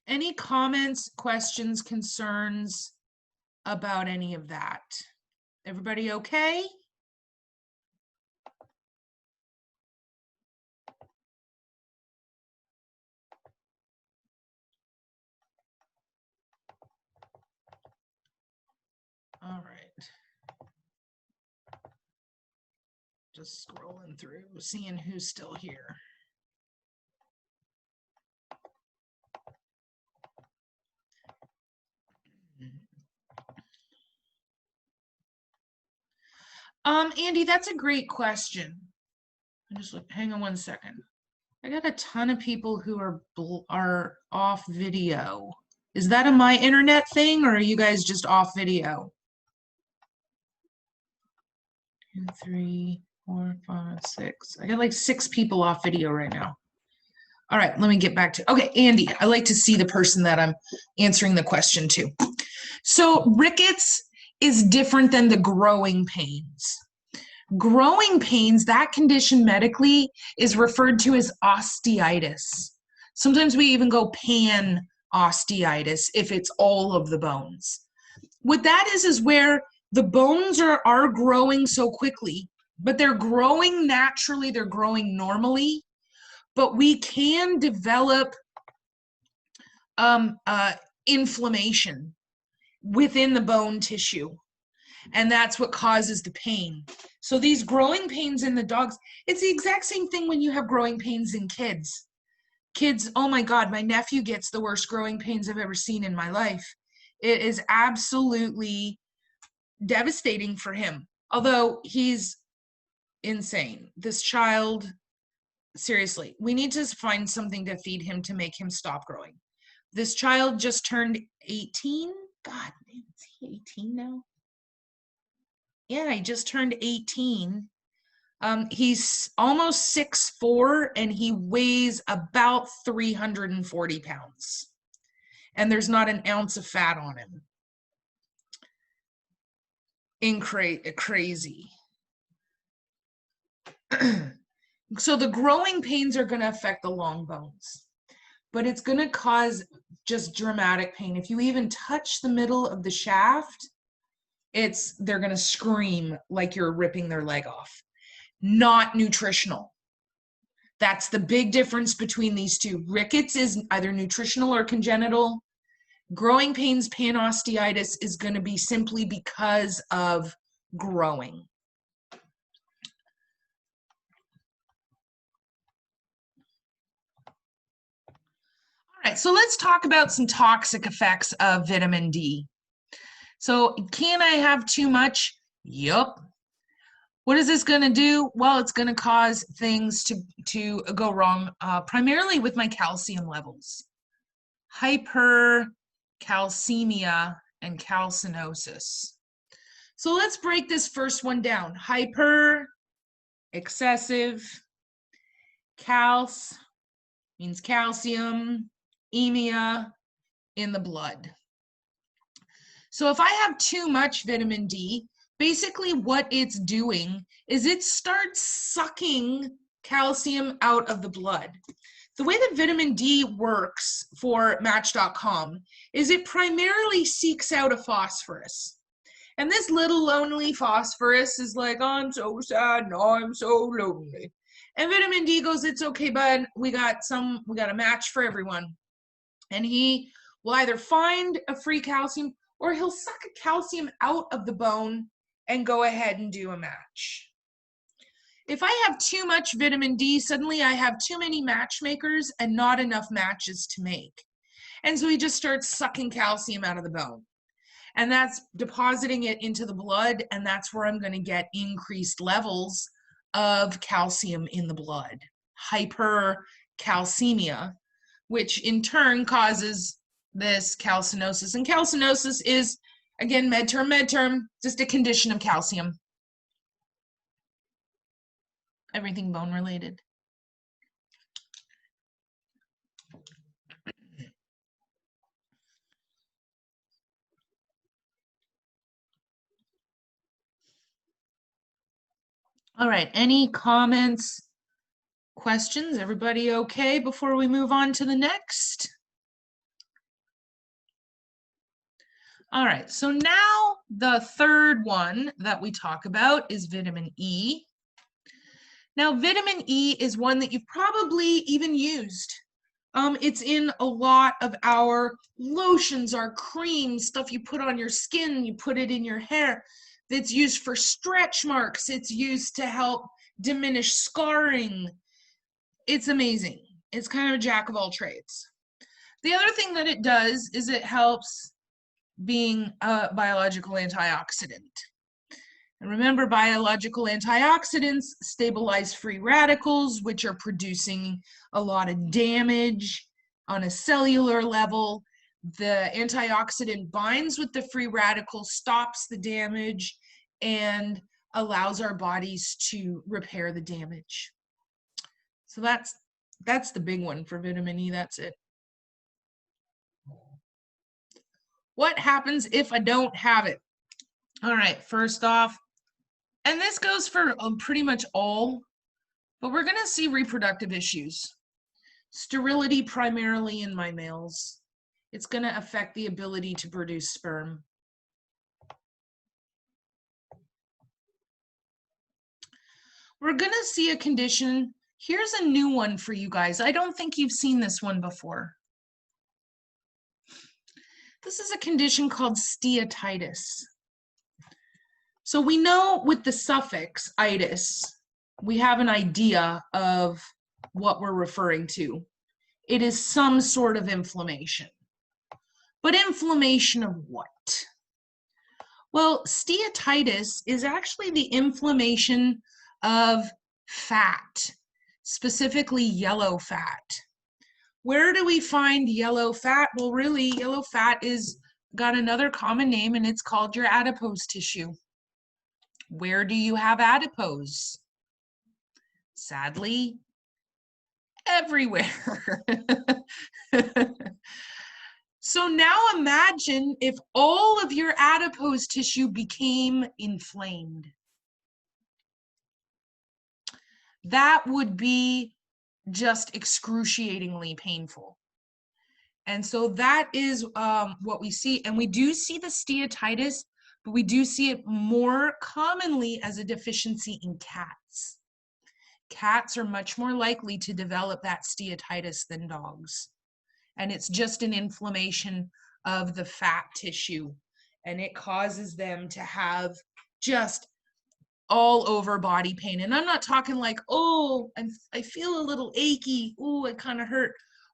Any comments, questions, concerns about any of that? Everybody okay? All right. Just scrolling through, seeing who's still here. Andy, that's a great question. Hang on one second. I got a ton of people who are off video. Is that a my internet thing, or are you guys just off video? 2, 3, 4, 5, 6. I got like 6 people off video right now. All right, let me get back to, okay, Andy, I like to see the person that I'm answering the question to. So rickets is different than the growing pains. Growing pains, that condition medically is referred to as osteitis. Sometimes we even go pan-osteitis if it's all of the bones. What that is where the bones are growing so quickly, but they're growing naturally, they're growing normally, but we can develop inflammation within the bone tissue, and that's what causes the pain. So these growing pains in the dogs, it's the exact same thing when you have growing pains in kids. Kids, oh my God, my nephew gets the worst growing pains I've ever seen in my life. It is absolutely devastating for him. Although he's insane. This child, seriously, we need to find something to feed him to make him stop growing. This child just turned 18. God, man, is he 18 now? Yeah, he just turned 18. He's almost 6'4", and he weighs about 340 pounds. And there's not an ounce of fat on him. Crazy. So the growing pains are going to affect the long bones, but it's going to cause just dramatic pain. If you even touch the middle of the shaft, they're going to scream like you're ripping their leg off. Not nutritional. That's the big difference between these two. Rickets is either nutritional or congenital. Growing pains, panosteitis, is going to be simply because of growing. All right, so let's talk about some toxic effects of vitamin D. So can I have too much? Yup. What is this going to do? Well, it's going to cause things to go wrong, primarily with my calcium levels. Hypercalcemia and calcinosis. So let's break this first one down. Hyper, excessive. Calc means calcium. Emia, in the blood. So if I have too much vitamin D, basically what it's doing is it starts sucking calcium out of the blood. The way that vitamin D works for Match.com is it primarily seeks out a phosphorus. And this little lonely phosphorus is like, oh, I'm so sad, no, I'm so lonely. And vitamin D goes, it's okay, bud, we got a match for everyone. And he will either find a free calcium or he'll suck a calcium out of the bone and go ahead and do a match. If I have too much vitamin D, suddenly I have too many matchmakers and not enough matches to make. And so he just starts sucking calcium out of the bone. And that's depositing it into the blood, and that's where I'm going to get increased levels of calcium in the blood. Hypercalcemia, which in turn causes this calcinosis. And calcinosis is, again, med term, just a condition of calcium. Everything bone related. All right, any comments, questions? Everybody okay before we move on to the next? All right, so now the third one that we talk about is vitamin E. Now, vitamin E is one that you've probably even used. It's in a lot of our lotions, our creams, stuff you put on your skin, you put it in your hair. It's used for stretch marks. It's used to help diminish scarring. It's amazing. It's kind of a jack of all trades. The other thing that it does is it helps being a biological antioxidant. And remember, biological antioxidants stabilize free radicals, which are producing a lot of damage on a cellular level. The antioxidant binds with the free radical, stops the damage, and allows our bodies to repair the damage. So that's the big one for vitamin E. That's it. What happens if I don't have it? All right, first off, and this goes for pretty much all, but we're going to see reproductive issues. Sterility primarily in my males. It's going to affect the ability to produce sperm. We're going to see a condition. Here's a new one for you guys. I don't think you've seen this one before. This is a condition called steatitis. So we know with the suffix itis, we have an idea of what we're referring to. it is some sort of inflammation. But inflammation of what? Well, steatitis is actually the inflammation of fat, specifically yellow fat. Where do we find yellow fat? Well, really, yellow fat is got another common name, and it's called your adipose tissue. Where do you have adipose? Sadly, everywhere. So now imagine if all of your adipose tissue became inflamed. That would be just excruciatingly painful. And so that is what we see. And we do see the steatitis, but we do see it more commonly as a deficiency in cats. Cats are much more likely to develop that steatitis than dogs. And it's just an inflammation of the fat tissue. And it causes them to have just all over body pain. And I'm not talking like, oh, I feel a little achy. Oh, it kind of hurt.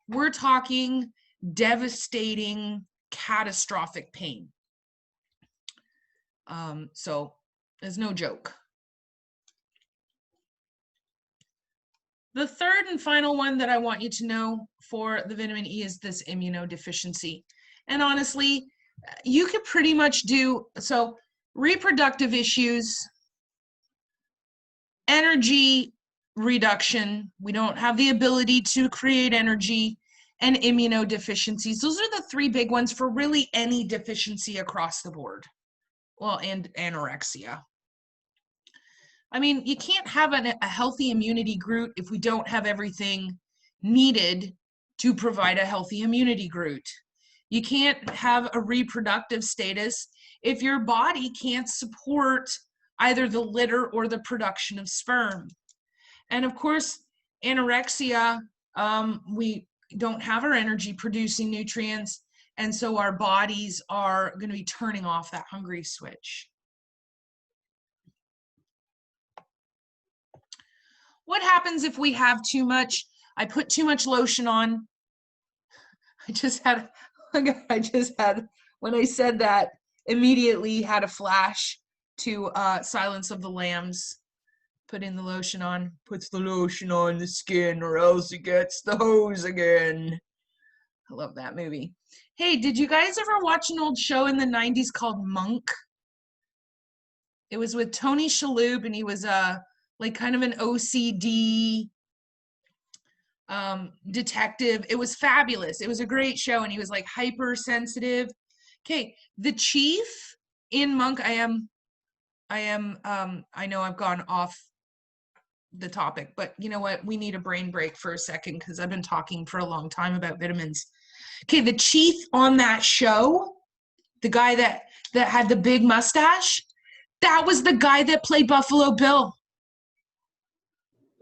We're talking devastating, catastrophic pain. So there's no joke. The third and final one that I want you to know for the vitamin E is this immunodeficiency. And honestly, you could pretty much do, so reproductive issues, energy reduction, we don't have the ability to create energy, and immunodeficiencies. Those are the three big ones for really any deficiency across the board. Well, and anorexia. I mean, you can't have a healthy immunity GroUT if we don't have everything needed to provide a healthy immunity GroUT. You can't have a reproductive status if your body can't support either the litter or the production of sperm. And of course, anorexia, we don't have our energy producing nutrients, and so our bodies are going to be turning off that hungry switch. What happens if we have too much? I put too much lotion on. I just had, when I said that, immediately had a flash to Silence of the Lambs. Putting the lotion on, puts the lotion on the skin or else it gets the hose again. I love that movie. Hey, did you guys ever watch an old show in the 90s called Monk? It was with Tony Shalhoub, and he was like kind of an OCD detective. It was fabulous. It was a great show, and he was like hypersensitive. Okay, the chief in Monk, I know I've gone off the topic, but you know what? We need a brain break for a second because I've been talking for a long time about vitamins. Okay, the chief on that show, the guy that had the big mustache, that was the guy that played Buffalo Bill.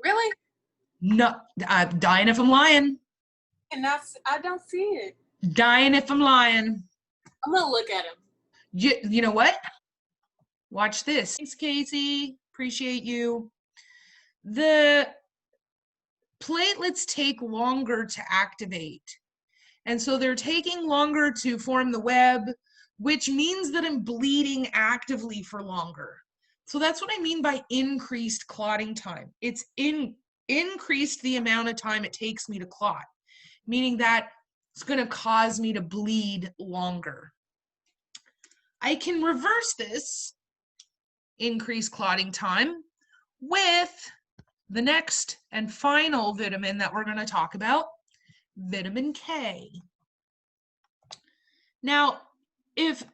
Really? No, I'm dying if I'm lying. And I don't see it. Dying if I'm lying. I'm gonna look at him. You know what? Watch this. Thanks, Casey. Appreciate you. The platelets take longer to activate. And so they're taking longer to form the web, which means that I'm bleeding actively for longer. So that's what I mean by increased clotting time. It's increased the amount of time it takes me to clot, meaning that it's going to cause me to bleed longer. I can reverse this increased clotting time with the next and final vitamin that we're going to talk about, vitamin K. Now, if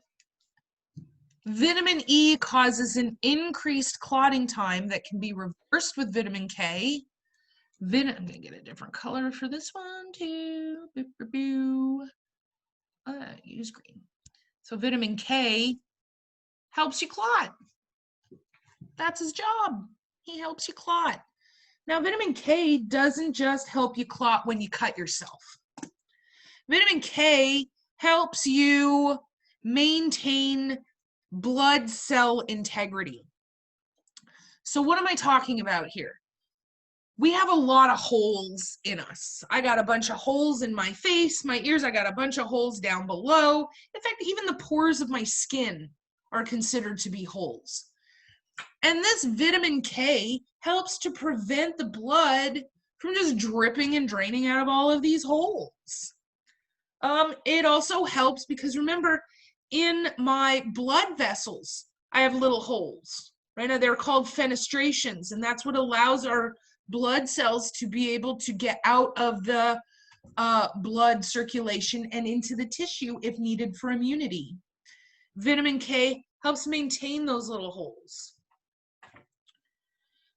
vitamin E causes an increased clotting time that can be reversed with vitamin K, I'm going to get a different color for this one too. Use green. So vitamin K helps you clot. That's his job. He helps you clot. Now, vitamin K doesn't just help you clot when you cut yourself. Vitamin K helps you maintain blood cell integrity. So what am I talking about here? we have a lot of holes in us. I got a bunch of holes in my face, my ears, I got a bunch of holes down below. In fact, even the pores of my skin are considered to be holes. And this vitamin K helps to prevent the blood from just dripping and draining out of all of these holes. It also helps because remember, in my blood vessels, I have little holes, right? Now they're called fenestrations, and that's what allows our blood cells to be able to get out of the blood circulation and into the tissue if needed for immunity. Vitamin K helps maintain those little holes.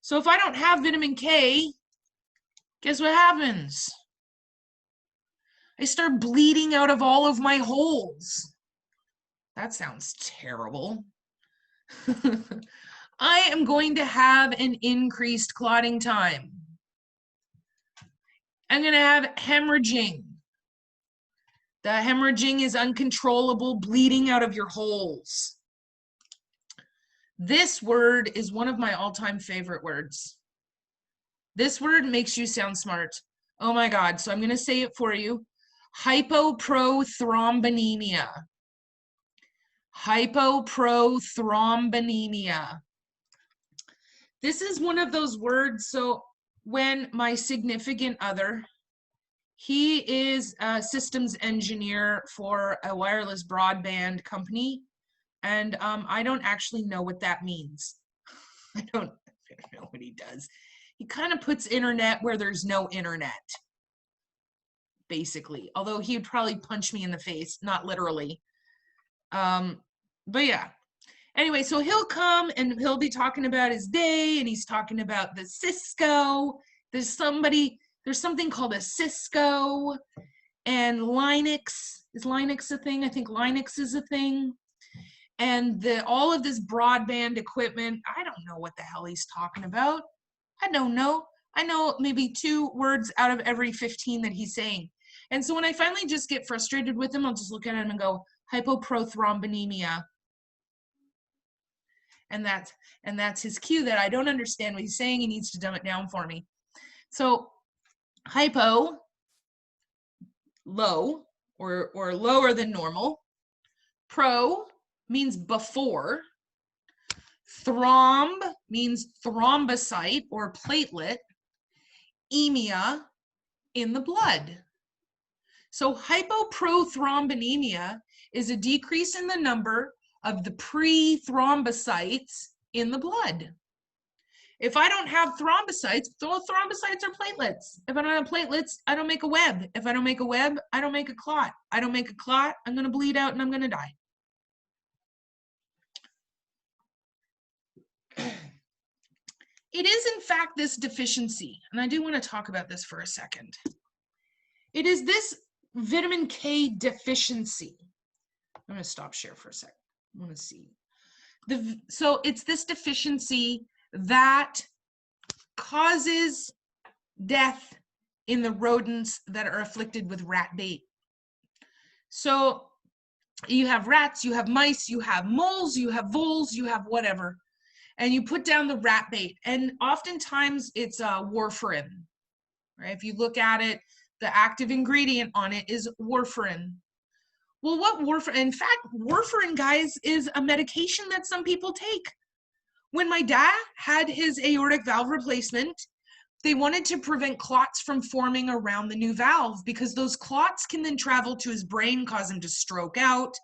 So if I don't have vitamin K, guess what happens? I start bleeding out of all of my holes. That sounds terrible. I am going to have an increased clotting time. I'm going to have hemorrhaging. The hemorrhaging is uncontrollable bleeding out of your holes. This word is one of my all-time favorite words. This word makes you sound smart. Oh my God. So I'm going to say it for you. Hypoprothrombonemia. Hypoprothrombonemia. This is one of those words. So when my significant other, he is a systems engineer for a wireless broadband company, and I don't actually know what that means. I don't know what he does. He kind of puts internet where there's no internet, basically. Although he would probably punch me in the face, not literally. But yeah. Anyway, so he'll come and he'll be talking about his day, and he's talking about the Cisco. There's something called a Cisco, and Linux. Is Linux a thing? I think Linux is a thing. And all of this broadband equipment, I don't know what the hell he's talking about. I don't know. I know maybe 2 words out of every 15 that he's saying. And so when I finally just get frustrated with him, I'll just look at him and go, hypoprothrombonemia. And that's his cue that I don't understand what he's saying. He needs to dumb it down for me. So hypo, low, or lower than normal. Pro means before. Thromb means thrombocyte or platelet. Emia, in the blood. So hypoprothrombonemia is a decrease in the number of the pre-thrombocytes in the blood. If I don't have thrombocytes, thrombocytes are platelets. If I don't have platelets, I don't make a web. If I don't make a web, I don't make a clot. I don't make a clot, I'm going to bleed out and I'm going to die. It is, in fact, this deficiency, and I do want to talk about this for a second. It is this vitamin K deficiency. I'm going to stop share for a second. I want to see. So it's this deficiency that causes death in the rodents that are afflicted with rat bait. So you have rats, you have mice, you have moles, you have voles, you have whatever. And you put down the rat bait, and oftentimes it's warfarin, right? If you look at it, the active ingredient on it is warfarin. Well, what warfarin? In fact, warfarin, guys, is a medication that some people take. When my dad had his aortic valve replacement, they wanted to prevent clots from forming around the new valve because those clots can then travel to his brain, cause him to stroke out.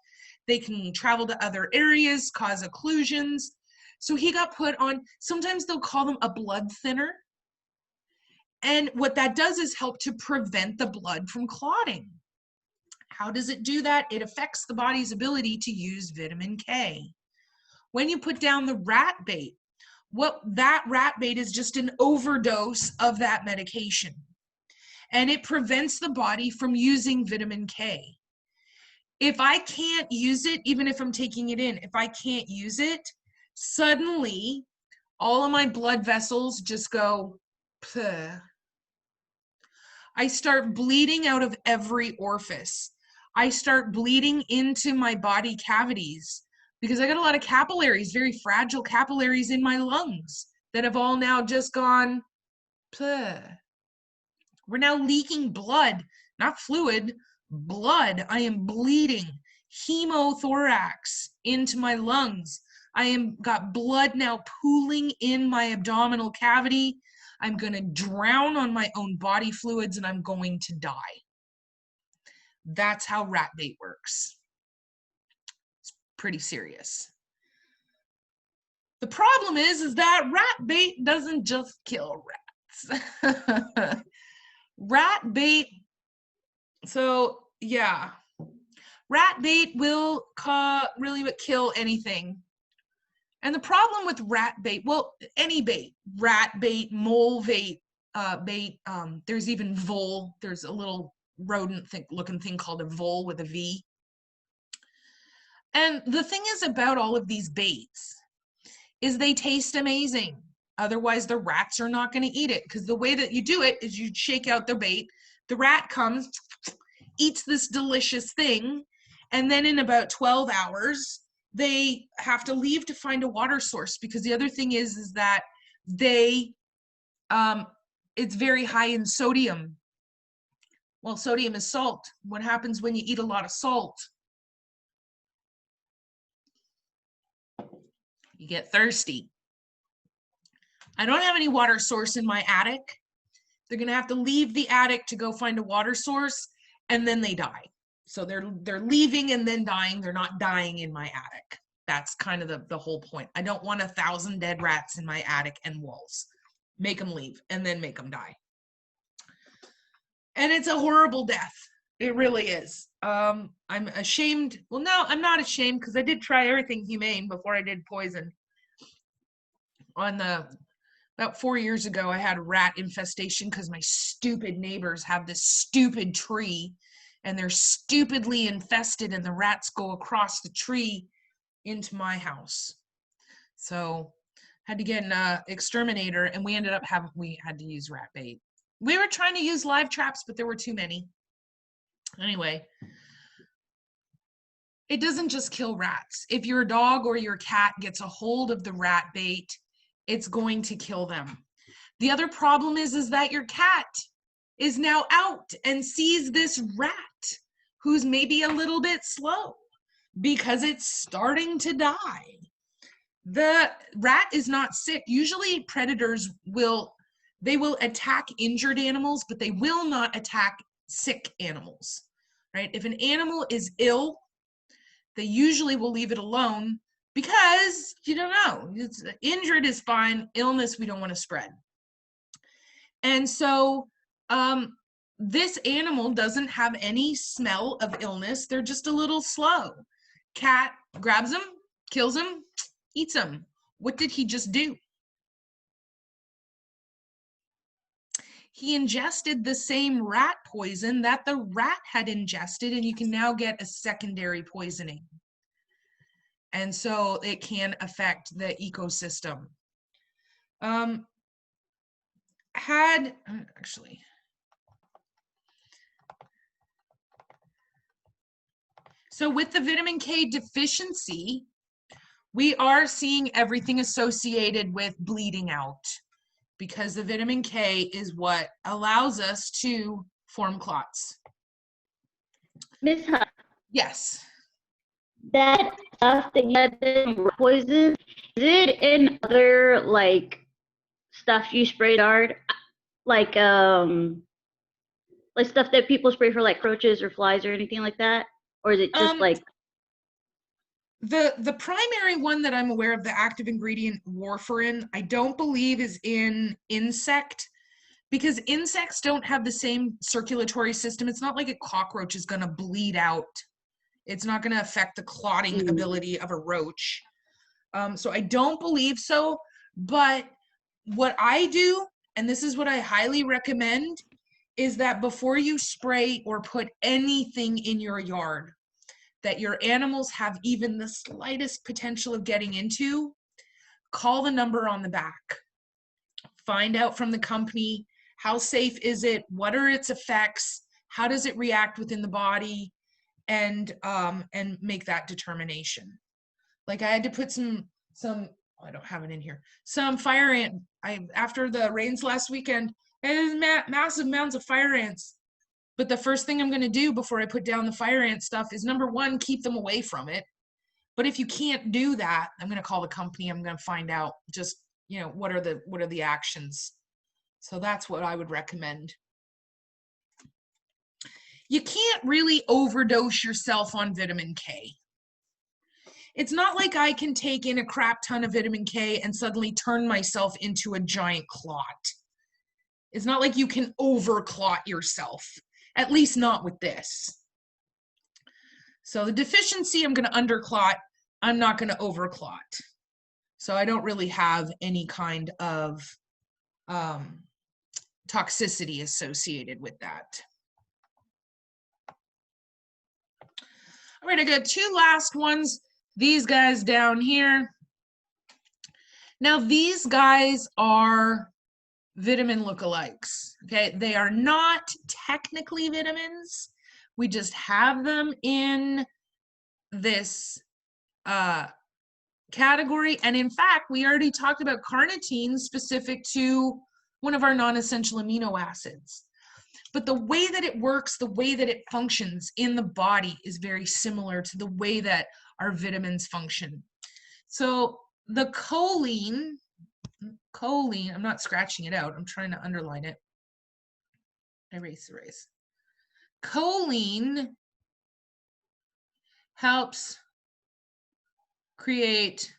They can travel to other areas, cause occlusions. So he got put on, sometimes they'll call them a blood thinner. And what that does is help to prevent the blood from clotting. How does it do that? It affects the body's ability to use vitamin K. When you put down the rat bait, that rat bait is just an overdose of that medication. And it prevents the body from using vitamin K. If I can't use it, even if I'm taking it in, if I can't use it, suddenly all of my blood vessels just go, pleh. I start bleeding out of every orifice. I start bleeding into my body cavities because I got a lot of capillaries, very fragile capillaries in my lungs that have all now just gone We're now leaking blood, not fluid, blood. I am bleeding hemothorax into my lungs. I am got blood now pooling in my abdominal cavity. I'm going to drown on my own body fluids and I'm going to die. That's how rat bait works. It's pretty serious. The problem is that rat bait doesn't just kill rats. Rat bait, so yeah, rat bait will really kill anything. And the problem with rat bait, well, any bait, rat bait, mole bait, there's even vole. There's a little rodent looking thing called a vole with a V. And the thing is about all of these baits is they taste amazing. Otherwise, the rats are not going to eat it, because the way that you do it is you shake out the bait, the rat comes, eats this delicious thing, and then in about 12 hours, they have to leave to find a water source, because the other thing is that they, it's very high in sodium. Well, sodium is salt. What happens when you eat a lot of salt? You get thirsty. I don't have any water source in my attic. They're going to have to leave the attic to go find a water source, and then they die. So they're leaving and then dying. They're not dying in my attic. That's kind of the whole point. I don't want 1,000 dead rats in my attic and walls. Make them leave and then make them die. And it's a horrible death. It really is. I'm ashamed. Well, no, I'm not ashamed, because I did try everything humane before I did poison. About 4 years ago, I had a rat infestation because my stupid neighbors have this stupid tree and they're stupidly infested, and the rats go across the tree into my house. So had to get an exterminator, and we had to use rat bait. We were trying to use live traps, but there were too many. Anyway, it doesn't just kill rats. If your dog or your cat gets a hold of the rat bait, it's going to kill them. The other problem is that your cat is now out and sees this rat who's maybe a little bit slow because it's starting to die. The rat is not sick. Usually predators will attack injured animals, but they will not attack sick animals, right? If an animal is ill, they usually will leave it alone, because you don't know. It's injured is fine. Illness we don't want to spread. And so this animal doesn't have any smell of illness. They're just a little slow. Cat grabs him, kills him, eats him. What did he just do? He ingested the same rat poison that the rat had ingested, and you can now get a secondary poisoning. And so it can affect the ecosystem. So with the vitamin K deficiency, we are seeing everything associated with bleeding out, because the vitamin K is what allows us to form clots. Miss Hunt, Yes. that stuff that you had in poison, is it in other like stuff you sprayed art? Like stuff that people spray for like roaches or flies or anything like that? Or is it just like the primary one that I'm aware of, the active ingredient warfarin, I don't believe is in insect, because insects don't have the same circulatory system. It's not like a cockroach is going to bleed out. It's not going to affect the clotting ability of a roach. So I don't believe so. But what I do, and this is what I highly recommend, is that before you spray or put anything in your yard that your animals have even the slightest potential of getting into, call the number on the back. Find out from the company, how safe is it? What are its effects? How does it react within the body? And make that determination. Like I had to put some oh, I don't have it in here. Some fire ant. After the rains last weekend, there's massive amounts of fire ants. But the first thing I'm going to do before I put down the fire ant stuff is, number one, keep them away from it. But if you can't do that, I'm going to call the company. I'm going to find out just, you know, what are the actions. So that's what I would recommend. You can't really overdose yourself on vitamin K. It's not like I can take in a crap ton of vitamin K and suddenly turn myself into a giant clot. It's not like you can overclot yourself, at least not with this. So the deficiency, I'm going to underclot. I'm not going to overclot. So I don't really have any kind of toxicity associated with that. All right, I got two last ones. These guys down here. Now, these guys are vitamin lookalikes, okay? They are not technically vitamins. We just have them in this category. And in fact, we already talked about carnitine specific to one of our non-essential amino acids. But the way that it works, the way that it functions in the body is very similar to the way that our vitamins function. So the choline, I'm not scratching it out. I'm trying to underline it. Erase. Choline helps create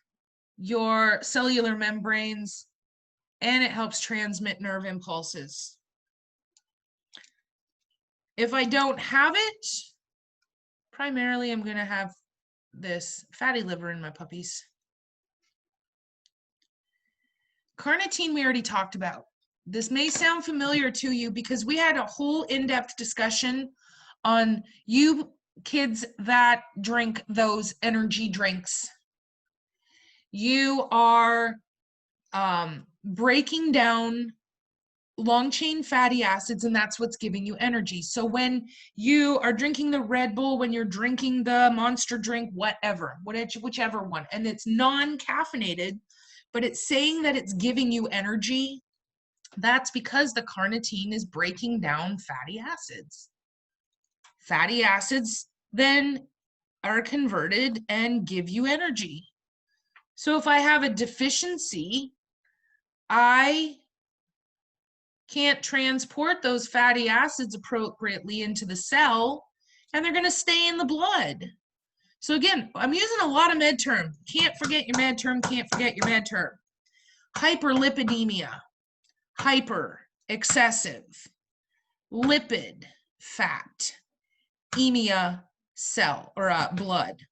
your cellular membranes, and it helps transmit nerve impulses. If I don't have it, primarily I'm going to have this fatty liver in my puppies. Carnitine we already talked about. This may sound familiar to you because we had a whole in-depth discussion on you kids that drink those energy drinks. You are breaking down long chain fatty acids, and that's what's giving you energy. So when you are drinking the Red Bull, when you're drinking the Monster drink, whichever one, and it's non-caffeinated, but it's saying that it's giving you energy, that's because the carnitine is breaking down fatty acids. Fatty acids then are converted and give you energy. So if I have a deficiency, I can't transport those fatty acids appropriately into the cell, and they're going to stay in the blood. So again, I'm using a lot of med term. Can't forget your med term, can't forget your med term. Hyperlipidemia, hyper, excessive, lipid, fat, emia, cell, or blood.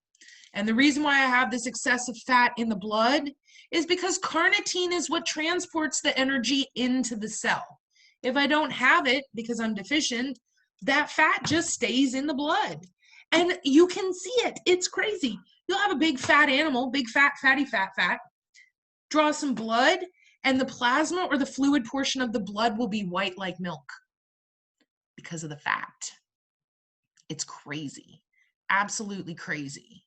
And the reason why I have this excessive fat in the blood is because carnitine is what transports the energy into the cell. If I don't have it because I'm deficient, that fat just stays in the blood. And you can see it. It's crazy. You'll have a big fat animal, big fat, fatty fat, draw some blood, and the plasma or the fluid portion of the blood will be white like milk because of the fat. It's crazy. Absolutely crazy.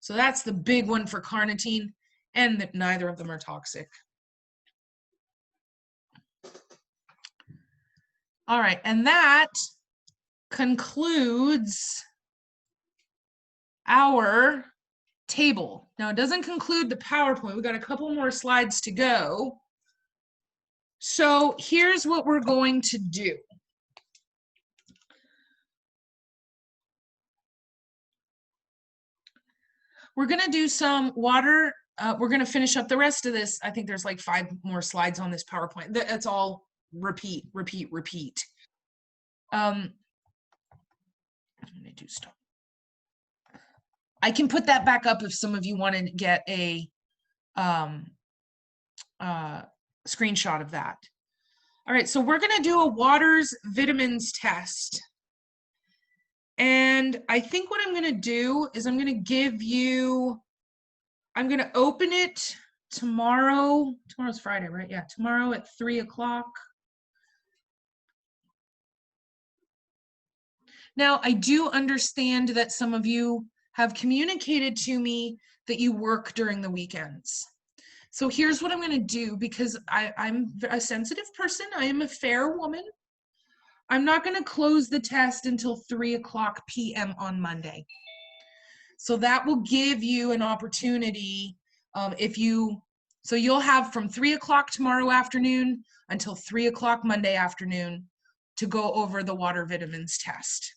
So that's the big one for carnitine, and neither of them are toxic. All right, and that concludes our table. Now, it doesn't conclude the PowerPoint. We've got a couple more slides to go. So here's what we're going to do. We're going to do some water. We're going to finish up the rest of this. I think there's like 5 more slides on this PowerPoint. That's all repeat. I'm going to do stop. I can put that back up if some of you want to get a screenshot of that. All right, so we're going to do a Waters vitamins test. And I think what I'm going to do is I'm going to give you, I'm going to open it tomorrow. Tomorrow's Friday, right? Yeah, tomorrow at 3 o'clock. Now, I do understand that some of you have communicated to me that you work during the weekends. So here's what I'm going to do, because I'm a sensitive person. I am a fair woman. I'm not going to close the test until 3:00 p.m. on Monday. So that will give you an opportunity so you'll have from 3:00 tomorrow afternoon until 3:00 Monday afternoon to go over the water vitamins test.